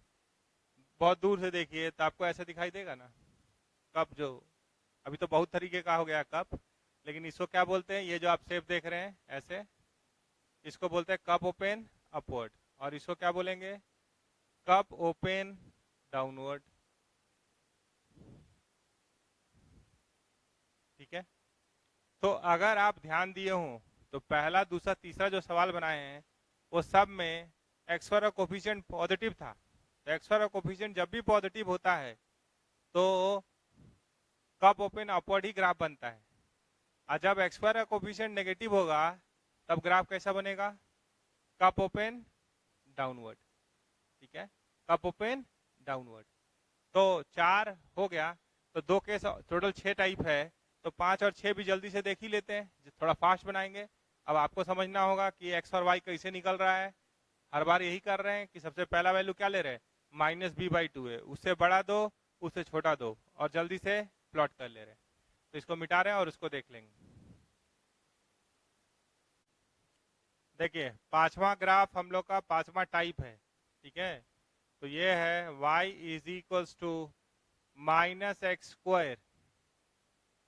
बहुत दूर से देखिए तो आपको ऐसे दिखाई देगा ना कप, जो अभी तो बहुत तरीके का हो गया कप, लेकिन इसको क्या बोलते हैं, ये जो आप शेप देख रहे हैं ऐसे, इसको बोलते हैं कप ओपन अपवर्ड। और इसको क्या बोलेंगे, कप ओपन डाउनवर्ड, ठीक है। तो अगर आप ध्यान दिए हों तो पहला, दूसरा, तीसरा जो सवाल बनाए हैं वो सब में एक्स का कोफिशिएंट पॉजिटिव था। तो एक्स का कोफिशिएंट जब भी पॉजिटिव होता है तो कप ओपन अपवर्ड ही ग्राफ बनता है, और जब एक्स का कोफिशिएंट नेगेटिव होगा तब ग्राफ कैसा बनेगा, कप ओपन डाउनवर्ड, ठीक है, कप ओपन डाउनवर्ड। तो 4 हो गया, तो 2 केस टोटल 6 टाइप है, तो 5 और 6 भी जल्दी से देख ही लेते हैं, थोड़ा फास्ट बनाएंगे। अब आपको समझना होगा कि एक्स और वाई कैसे निकल रहा है। हर बार यही कर रहे हैं कि सबसे पहला वैल्यू क्या ले रहे हैं, -b/2 है, उससे बड़ा दो, उससे छोटा दो, और जल्दी से प्लॉट कर ले रहे हैं। तो इसको मिटा रहे हैं और उसको देख लेंगे। देखिए पांचवा ग्राफ हम लोग का पांचवा टाइप है, ठीक है। तो ये है y is equals to -x²,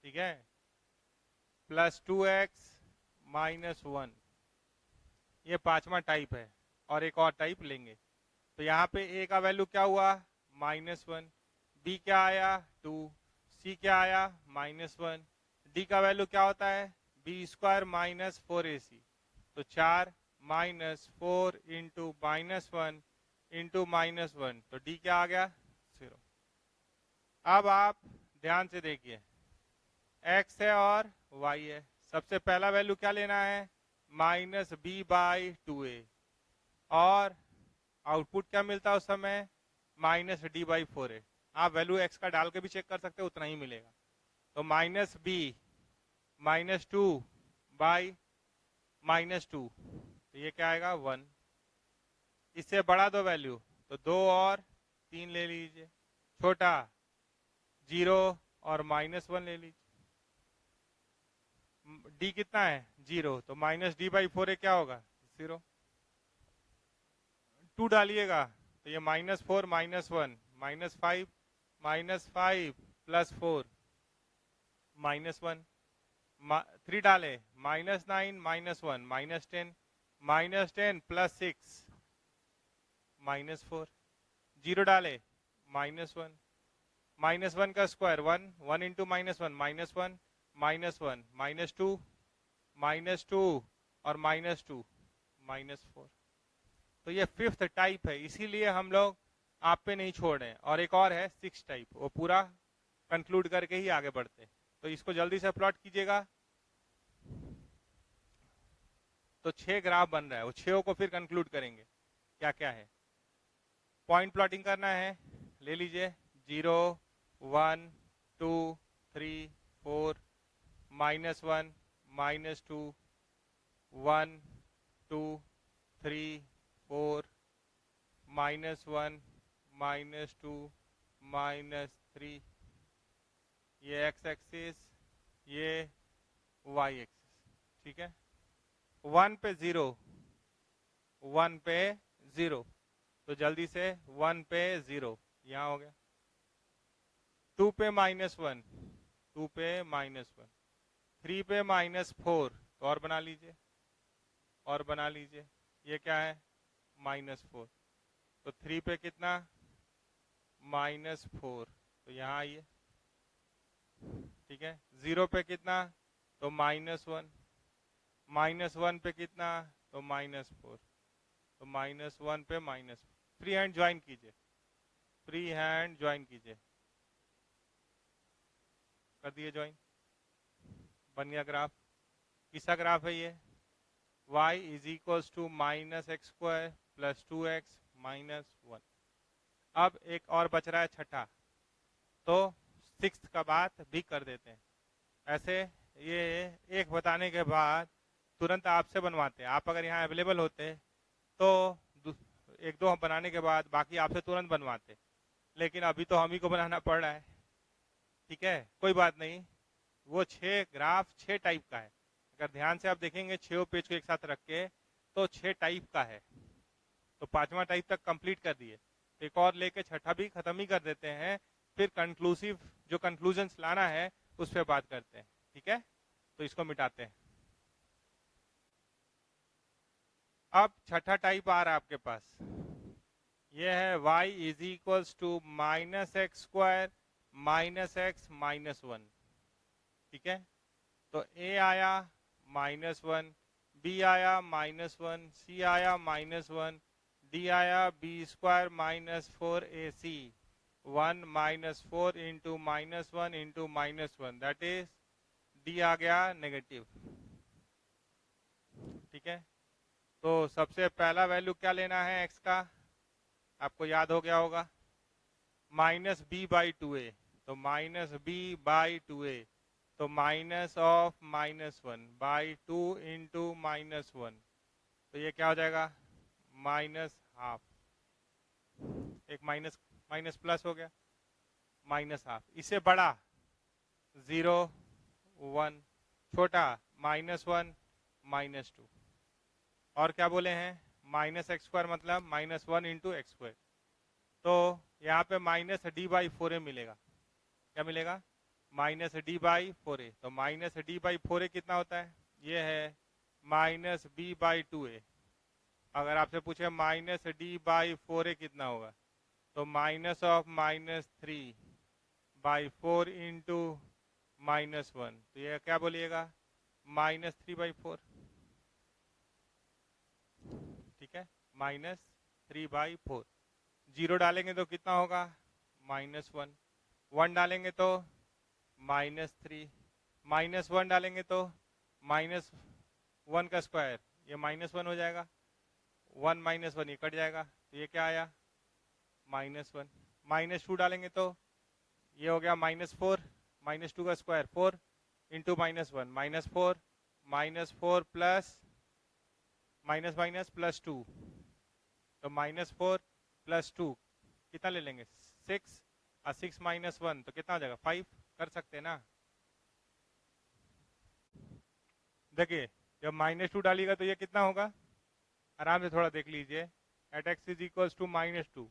ठीक है, प्लस 2x -1, ये पांचवा टाइप है। और एक और टाइप लेंगे, तो यहाँ पे a का वैल्यू क्या हुआ, -1, b क्या आया 2, c क्या आया -1, d का वैल्यू क्या होता है b² - 4ac, तो 4 -4 इंटू -1 इंटू -1, तो d क्या आ गया 0। अब आप ध्यान से देखिए, x है और y है, सबसे पहला वैल्यू क्या लेना है -b/2a, और आउटपुट क्या मिलता है उस समय -d/4a। आप वैल्यू x का डाल के भी चेक कर सकते हो, उतना ही मिलेगा। तो -b -2/-2, तो ये क्या आएगा 1। इससे बड़ा दो वैल्यू, तो 2 और 3 ले लीजिए, छोटा 0 और -1 ले लीजिए। d कितना है 0, तो -d/4a क्या होगा 0। 2 डालिएगा तो ये -4 -1 -5 -5 प्लस 4 -1, 3 डाले -9 -1 -10 -10 प्लस 6 -4, 0 डाले -1 -1 का स्क्वायर 1, 1 इंटू -1 -1 -1 -2 -2 और -2 -4। तो ये 5th टाइप है, इसीलिए हम लोग आप पे नहीं छोड़ रहे हैं। और एक और है 6 टाइप, वो पूरा कंक्लूड करके ही आगे बढ़ते हैं। तो इसको जल्दी से प्लॉट कीजिएगा। तो 6 ग्राफ बन रहा है, वो 6 को फिर कंक्लूड करेंगे क्या क्या है। पॉइंट प्लॉटिंग करना है, ले लीजिए 0 1 2 3 4 -1 -2 1 2 3 4 -1 -2 -3, ये x एक्सिस, ये y एक्सिस, ठीक है। 1 पे 0, 1 पे 0, तो जल्दी से 1 पे 0 यहाँ हो गया। 2 पे -1, 2 पे -1, 3 पे -4, तो और बना लीजिए, और बना लीजिए, ये क्या है -4, तो 3 पे कितना -4, तो यहाँ आइए, ठीक है। 0 पे कितना, तो -1, -1 पे कितना, तो -4, तो -1 पे -4, फ्री हैंड ज्वाइन कीजिए, फ्री हैंड ज्वाइन कीजिए, कर दिए ज्वाइन, बन गया ग्राफ। किसका ग्राफ है ये, y is equals to -x² + 2x - 1। अब एक और बच रहा है छठा, तो सिक्स्थ का बात भी कर देते हैं। ऐसे ये एक बताने के बाद तुरंत आपसे बनवाते हैं, आप अगर यहाँ अवेलेबल होते तो एक दो बनाने के बाद बाकी आपसे तुरंत बनवाते, लेकिन अभी तो हम ही को बनाना पड़ रहा है, ठीक है। कोई बात नहीं, वो 6 ग्राफ 6 टाइप का है, अगर ध्यान से आप देखेंगे 6 पेज को एक साथ रख के तो 6 टाइप का है, तो 5वां टाइप तक कंप्लीट कर दिए, एक और लेके छठा भी खत्म ही कर देते हैं, फिर कंक्लूसिव जो कंक्लूजन्स लाना है उस पर बात करते हैं, ठीक है। तो इसको मिटाते हैं। अब छठा टाइप आ रहा है आपके पास, ये है y is equals to -x² -x -1, ठीक है। तो a आया -1, b आया -1, c आया -1, d आया b² -4ac, 1 -4 into -1 into -1, that is d आ गया नेगेटिव, ठीक है। तो सबसे पहला वैल्यू क्या लेना है x का, आपको याद हो गया होगा, -b/2a, तो -b/2a, तो माइनस ऑफ -1/2 इंटू -1, तो ये क्या हो जाएगा -½ एक माइनस माइनस प्लस हो गया, -½ इससे बड़ा 0 1, छोटा -1 -2, और क्या बोले हैं -x² मतलब -1 इंटू x², तो यहाँ पे -d/4a मिलेगा, क्या मिलेगा -d/4a, तो -d/4a कितना होता है, ये है -b/2a। अगर आपसे पूछे -d/4a कितना होगा, तो -3/4 इंटू -1, तो ये क्या बोलिएगा -3/4, ठीक है, -3/4। 0 डालेंगे तो कितना होगा -1, 1 डालेंगे तो -3, -1 डालेंगे तो -1 का स्क्वायर, ये -1 हो जाएगा, 1 -1 ये कट जाएगा, तो ये क्या आया -1, -2 डालेंगे तो ये हो गया -4, -2 का स्क्वायर 4 इंटू -1 -4, -4 प्लस +2, तो -4 + 2 कितना ले लेंगे 6, और 6 - 1 तो कितना हो जाएगा 5, कर सकते हैं ना। देखिए जब -2 डालिएगा तो ये कितना होगा, आराम से थोड़ा देख लीजिए, at x is equals to -2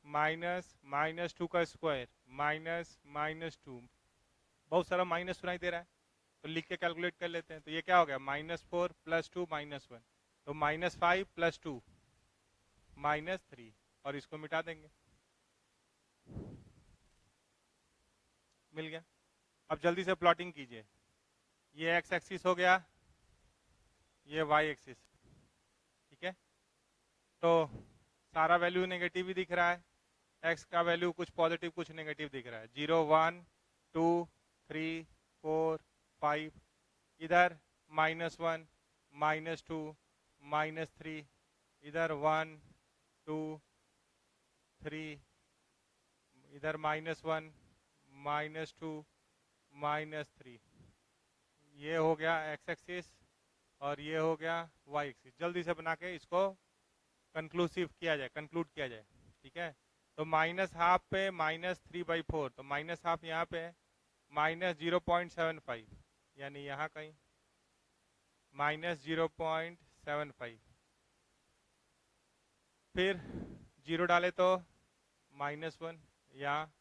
-2 का स्क्वायर -2, बहुत सारा माइनस सुनाई दे रहा है, तो लिख के कैलकुलेट कर लेते हैं, तो ये क्या हो गया -4 + 2 -1, तो -5 + 2 -3, और इसको मिटा देंगे, मिल गया। अब जल्दी से प्लॉटिंग कीजिए, ये x एक्सिस हो गया, ये y एक्सिस, ठीक है। तो सारा वैल्यू नेगेटिव ही दिख रहा है, x का वैल्यू कुछ पॉजिटिव कुछ नेगेटिव दिख रहा है, 0 1 2 3 4 5, इधर -1 -2 -3, इधर 1 2 3, इधर -1 -2 -3, ये हो गया x एक्सिस और ये हो गया y एक्सिस। जल्दी से बना के इसको कंक्लूसिव किया जाए, कंक्लूड किया जाए, ठीक है। तो -½ पे -3/4, तो -½ यहाँ पे है, -0.75, यानी यहाँ कहीं -0.75, फिर 0 डाले तो -1, यहाँ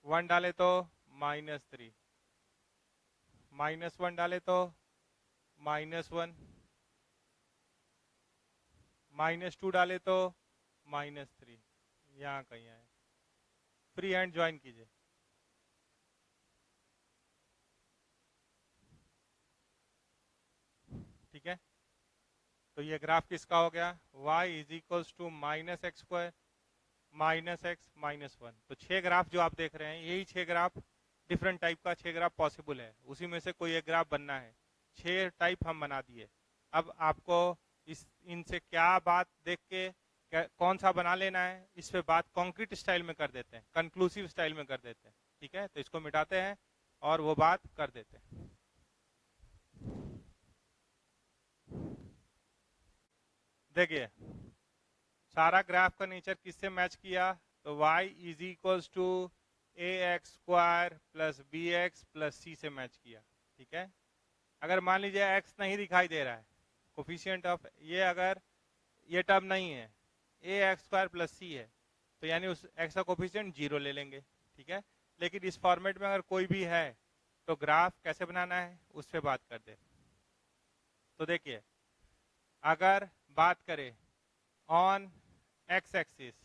1 डाले तो -3, -1 डाले तो -1, -2 डाले तो -3, यहाँ कहीं आए। फ्री हैंड ज्वाइन कीजिए। ठीक है, तो ये ग्राफ किसका हो गया? y is equals to -x² -x -1। तो 6 ग्राफ जो आप देख रहे हैं, यही 6 ग्राफ, डिफरेंट टाइप का 6 ग्राफ पॉसिबल है, उसी में से कोई एक ग्राफ बनना है। 6 टाइप हम बना दिए। अब आपको इनसे क्या बात देख के कौन सा बना लेना है, इस पे बात कॉन्क्रीट स्टाइल में कर देते हैं, कंक्लूसिव स्टाइल में कर देते हैं। ठीक है, तो इसको मिटाते हैं और वो बात कर देते हैं। देखिए, सारा ग्राफ का नेचर किससे मैच किया? तो y is equals to ax² plus bx plus c से मैच किया। ठीक है, अगर मान लीजिए x नहीं दिखाई दे रहा है, कोफिशिएंट ऑफ ये, अगर ये टर्म नहीं है, ax² प्लस c है, तो यानी उस x का कोफिशिएंट 0 ले लेंगे। ठीक है, लेकिन इस फॉर्मेट में अगर कोई भी है तो ग्राफ कैसे बनाना है उस पर बात करते हैं। तो देखिए, अगर बात करें ऑन x एक्सिस,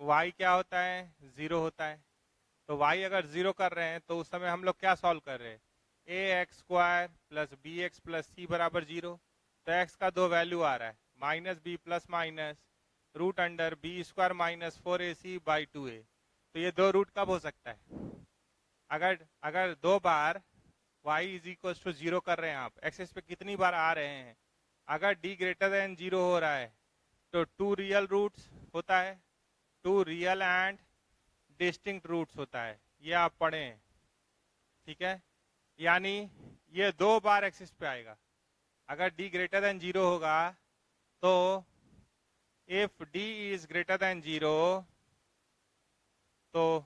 y क्या होता है? 0 होता है। तो y अगर 0 कर रहे हैं तो उस समय हम लोग क्या सॉल्व कर रहे हैं? ax² plus bx plus c बराबर 0। तो x का 2 वैल्यू आ रहा है, -b plus minus √b² minus 4ac/2a। तो ये 2 रूट कब हो सकता है? अगर 2 बार y इज इक्वल टू 0 कर रहे हैं आप, एक्सिस पे कितनी बार आ रहे हैं? अगर d ग्रेटर देन 0 हो रहा है तो 2 रियल रूट्स होता है, 2 रियल एंड डिस्टिंक्ट रूट्स होता है, ये आप पढ़ें। ठीक है, यानी ये 2 बार एक्सिस पे आएगा। अगर d ग्रेटर देन 0 होगा तो if d is greater than 0 तो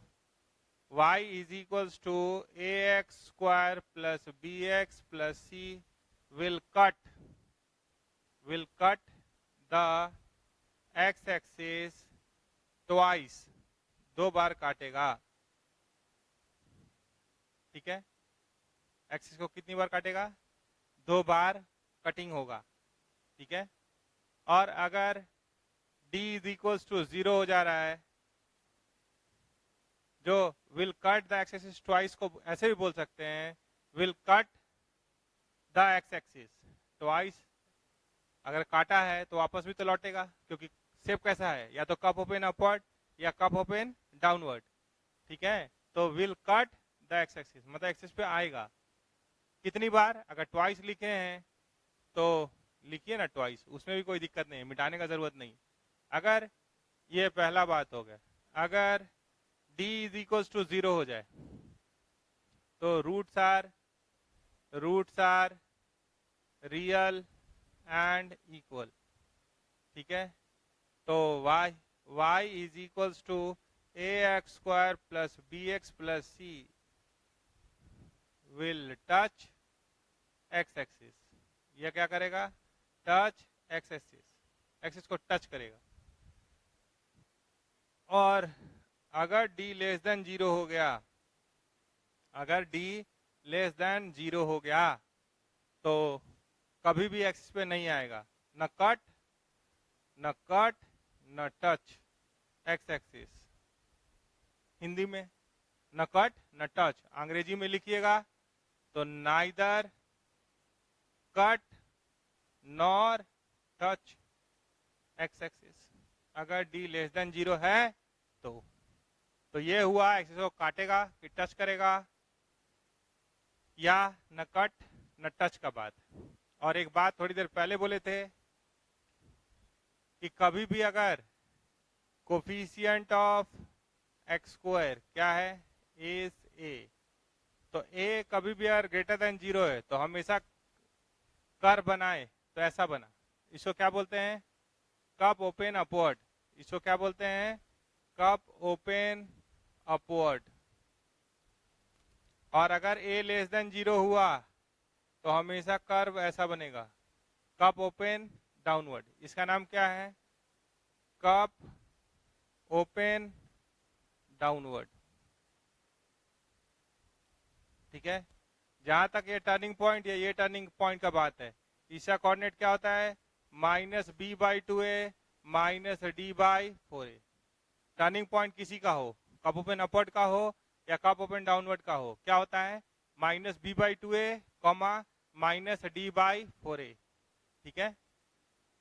y is equals to ax² plus bx plus c will cut the x axis twice, 2 बार काटेगा। ठीक है, एक्सिस को कितनी बार काटेगा? 2 बार कटिंग होगा। ठीक है, और अगर d इज इक्वल्स टू 0 हो जा रहा है, जो will cut the x axis twice को ऐसे भी बोल सकते हैं, will cut the x axis twice. अगर काटा है तो वापस भी तो लौटेगा, क्योंकि शेप कैसा है, या तो कप ओपन अपवर्ड या कप ओपन डाउनवर्ड। ठीक है, तो will cut the x axis मतलब एक्सिस पे आएगा। कितनी बार? अगर ट्वाइस लिखे हैं तो लिखिए ना ट्वाइस, उसमें भी कोई दिक्कत नहीं है, मिटाने का जरूरत नहीं। अगर ये पहला बात हो गया, अगर d इज इक्वल टू 0 हो जाए तो roots are real and equal. ठीक है, तो y is equals to ax² plus bx plus c will touch x axis. यह क्या करेगा? टच x एक्सिस, एक्सिस को टच करेगा। और अगर d लेस देन 0 हो गया, अगर d लेस देन 0 हो गया तो कभी भी एक्सिस पे नहीं आएगा, न कट न टच एक्स एक्सिस। हिंदी में न कट न टच, अंग्रेजी में लिखिएगा तो neither cut nor touch x axis. अगर d लेस देन 0 है तो ये हुआ, एक्सिस को काटेगा कि टच करेगा, या न कट न टच का बात। और एक बात थोड़ी देर पहले बोले थे कि कभी भी अगर कोफिशिएंट ऑफ x² क्या है? इज a, तो a कभी भी अगर ग्रेटर देन 0 है तो हमेशा कर बनाए तो ऐसा बना, इसको क्या बोलते हैं? कप ओपन अपवर्ड, इसको क्या बोलते हैं, कप ओपन अपवर्ड। और अगर a लेस देन 0 हुआ तो हमेशा कर्व ऐसा बनेगा, कप ओपन डाउनवर्ड। इसका नाम क्या है, कप ओपन डाउनवर्ड। ठीक है, जहां तक ये टर्निंग पॉइंट या ये टर्निंग पॉइंट का बात है, इसका कोऑर्डिनेट क्या होता है, -b/2a -d/4a। टर्निंग पॉइंट किसी का हो, कप ओपन अपवर्ड का हो या कप ओपन डाउनवर्ड का हो, क्या होता है, -b/2a -d/4a। ठीक है,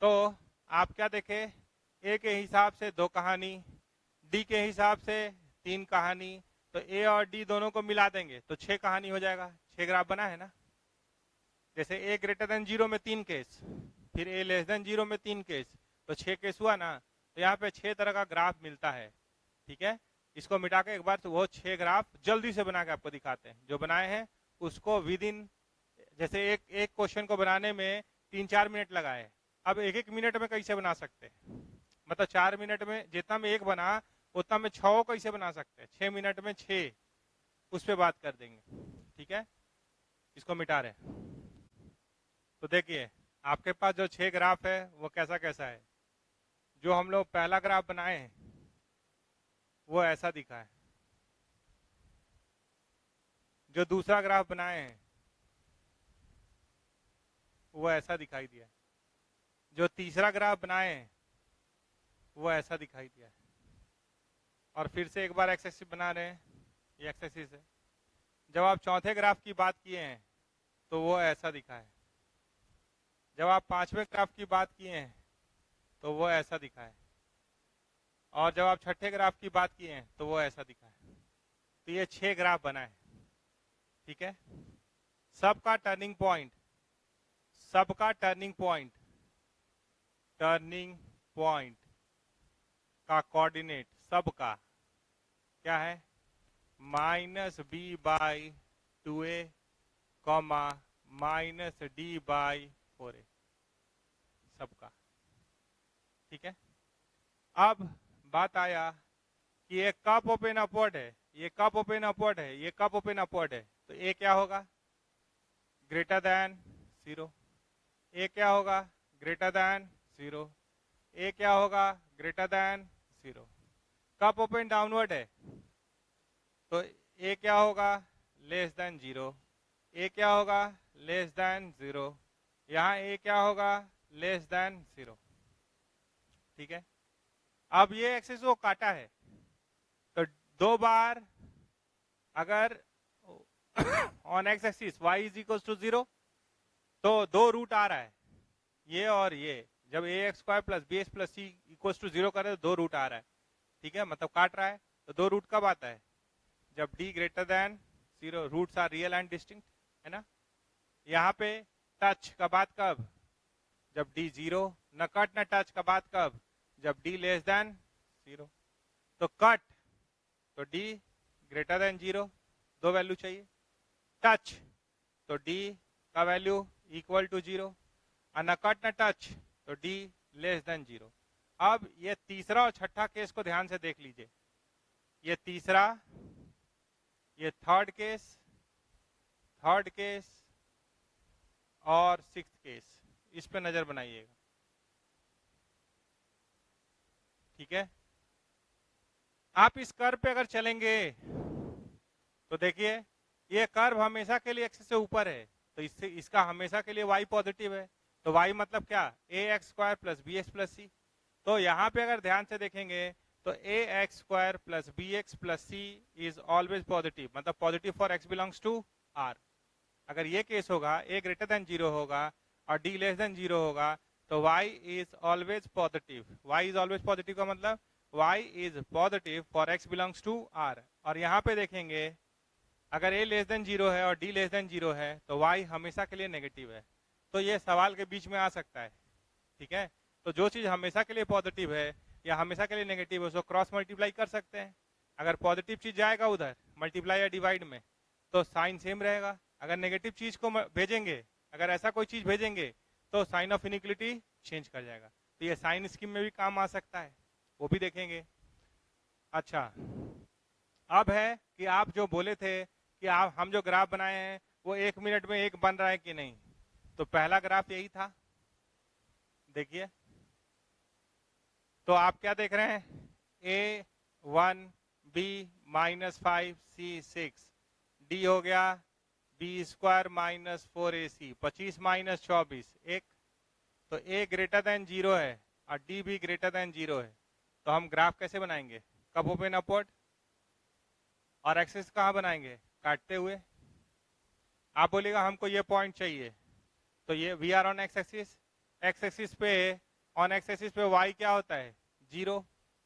तो आप क्या देखे, ए के हिसाब से 2 कहानी, डी के हिसाब से 3 कहानी, तो ए और डी दोनों को मिला देंगे तो 6 कहानी हो जाएगा। 6 ग्राफ बना है ना। जैसे ए ग्रेटर देन 0 में 3 केस, फिर ए लेस देन 0 में 3 केस, तो 6 केस हुआ ना। तो यहाँ पे 6 तरह का ग्राफ मिलता है। ठीक है, इसको मिटा के एक बार तो वो 6 ग्राफ जल्दी से बना के आपको दिखाते हैं। जो बनाए हैं उसको विद इन, जैसे एक क्वेश्चन को बनाने में 3-4 मिनट लगाए, अब 1-1 मिनट में कैसे बना सकते हैं, मतलब 4 मिनट में जितना में एक बना उतना में 6 कैसे बना सकते हैं, 6 मिनट में 6, उस पर बात कर देंगे। ठीक है, इसको मिटा रहे हैं। तो देखिए आपके पास जो 6 ग्राफ है वो कैसा कैसा है। जो हम लोग पहला ग्राफ बनाए हैं वो ऐसा दिखा है, जो दूसरा ग्राफ बनाए हैं वो ऐसा दिखाई दिया, जो तीसरा ग्राफ बनाए हैं वो ऐसा दिखाई दिया है, और फिर से एक बार एक्स एक्सिस बना रहे हैं, ये एक्स एक्सिस है। जब आप चौथे ग्राफ की बात किए हैं तो वो ऐसा दिखा है, जब आप 5वें ग्राफ की बात किए हैं तो वो ऐसा दिखा है, और जब आप छठे ग्राफ की बात किए हैं तो वो ऐसा दिखा है। तो ये 6 ग्राफ बना है। ठीक है, सबका टर्निंग पॉइंट, सबका टर्निंग पॉइंट, टर्निंग पॉइंट का कोऑर्डिनेट सबका क्या है, -b/2a -d/4a, सबका। ठीक है, अब बात आया कि ये कप ओपन अपवर्ड है, ये कप ओपन अपवर्ड है, ये कप ओपन अपवर्ड है, तो ए क्या होगा, ग्रेटर देन 0। ए क्या होगा, ग्रेटर देन 0। ए क्या होगा, greater than 0। Cup open downward है तो ए क्या होगा, लेस देन 0। ए क्या होगा, लेस देन 0। यहाँ ए क्या होगा, लेस देन 0। ठीक है, अब ये एक्सिस को काटा है तो 2 बार अगर on X axis y is equal to 0 तो 2 रूट आ रहा है, ये और ये, जब ax² + bx + c equal to 0 करे तो 2 रूट आ रहा है। ठीक है, मतलब काट रहा है, तो 2 रूट कब आता है, जब d greater than 0, roots are real and distinct, है ना। यहाँ पे टच का बात कब, जब d 0, न कट न टच का बात कब, जब d लेस देन 0। तो कट तो d ग्रेटर देन 0, 2 वैल्यू चाहिए। टच तो d का वैल्यू इक्वल टू 0, और न कट न टच तो d लेस देन 0। अब ये तीसरा और छठा केस को ध्यान से देख लीजिए, ये तीसरा, ये थर्ड केस और 6th केस, इस पे नजर बनाइएगा। ठीक है, आप इस कर्व पे अगर चलेंगे तो देखिए ये कर्व हमेशा के लिए एक्सिस से ऊपर है, तो इससे इसका हमेशा के लिए y पॉजिटिव है, तो y मतलब क्या, ax² + bx + c। तो यहाँ पे अगर ध्यान से देखेंगे तो ax² + bx + c is always positive, मतलब positive for x belongs to r। अगर ये केस होगा, a ग्रेटर देन 0 होगा और d लेस देन 0 होगा, तो y is always positive. y is always positive का मतलब y is positive for x belongs to r। और यहाँ पे देखेंगे अगर a लेस देन 0 है और d लेस देन 0 है तो y हमेशा के लिए नेगेटिव है। तो ये सवाल के बीच में आ सकता है। ठीक है, तो जो चीज हमेशा के लिए पॉजिटिव है या हमेशा के लिए नेगेटिव है उसको क्रॉस मल्टीप्लाई कर सकते हैं। अगर पॉजिटिव चीज जाएगा उधर मल्टीप्लाई या डिवाइड में तो साइन सेम रहेगा, अगर नेगेटिव चीज को भेजेंगे, अगर ऐसा कोई चीज भेजेंगे तो साइन ऑफ इनइक्वलिटी चेंज कर जाएगा। तो ये साइन स्कीम में भी काम आ सकता है, वो भी देखेंगे। अच्छा, अब है कि आप जो बोले थे कि आप हम जो ग्राफ बनाए हैं वो 1 मिनट में एक बन रहा है कि नहीं, तो पहला ग्राफ यही था, देखिए। तो आप क्या देख रहे हैं, A1 B -5 C 6 D हो गया B² -4AC 25 -24 1, तो A ग्रेटर देन 0 है और D भी ग्रेटर देन 0 है। तो हम ग्राफ कैसे बनाएंगे, कब ओपन अपवर्ड, और एक्सिस कहाँ बनाएंगे, काटते हुए। आप बोलेगा हमको ये पॉइंट चाहिए, तो ये we are on X axis पे, ऑन एक्स एक्सिस पे y क्या होता है 0,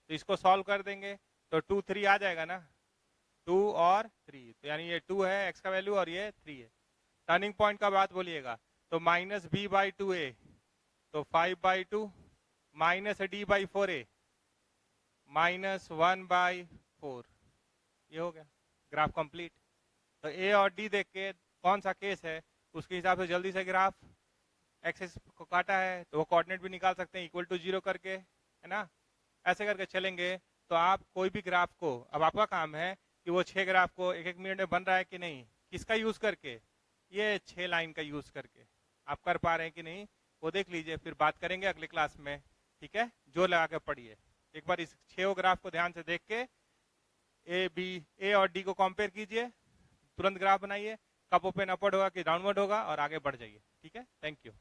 तो इसको सॉल्व कर देंगे तो 2 3 आ जाएगा ना, 2 और 3, तो यानी ये 2 है x का वैल्यू और ये 3 है। टर्निंग पॉइंट का बात बोलिएगा तो -b/2a, तो 5/2 -d/4a -1/4, ये हो गया ग्राफ कंप्लीट। तो ए और डी देख के कौन सा केस है उसके हिसाब से जल्दी से ग्राफ, एक्सिस को काटा है तो वो कोऑर्डिनेट भी निकाल सकते हैं इक्वल टू 0 करके, है ना। ऐसे करके चलेंगे तो आप कोई भी ग्राफ को, अब आपका काम है कि वो 6 ग्राफ को 1 मिनट में बन रहा है कि नहीं, किसका यूज करके, ये 6 लाइन का यूज करके आप कर पा रहे हैं कि नहीं, वो देख लीजिए, फिर बात करेंगे अगले क्लास में, ठीक है। जोर लगा के पढ़िए एक बार, इस 6 ग्राफ को ध्यान से देख के ए और डी को कंपेयर कीजिए, तुरंत ग्राफ बनाइए, कब ओपन अपवर्ड होगा कि डाउनवर्ड होगा, और आगे बढ़ जाइए, ठीक है। Thank you.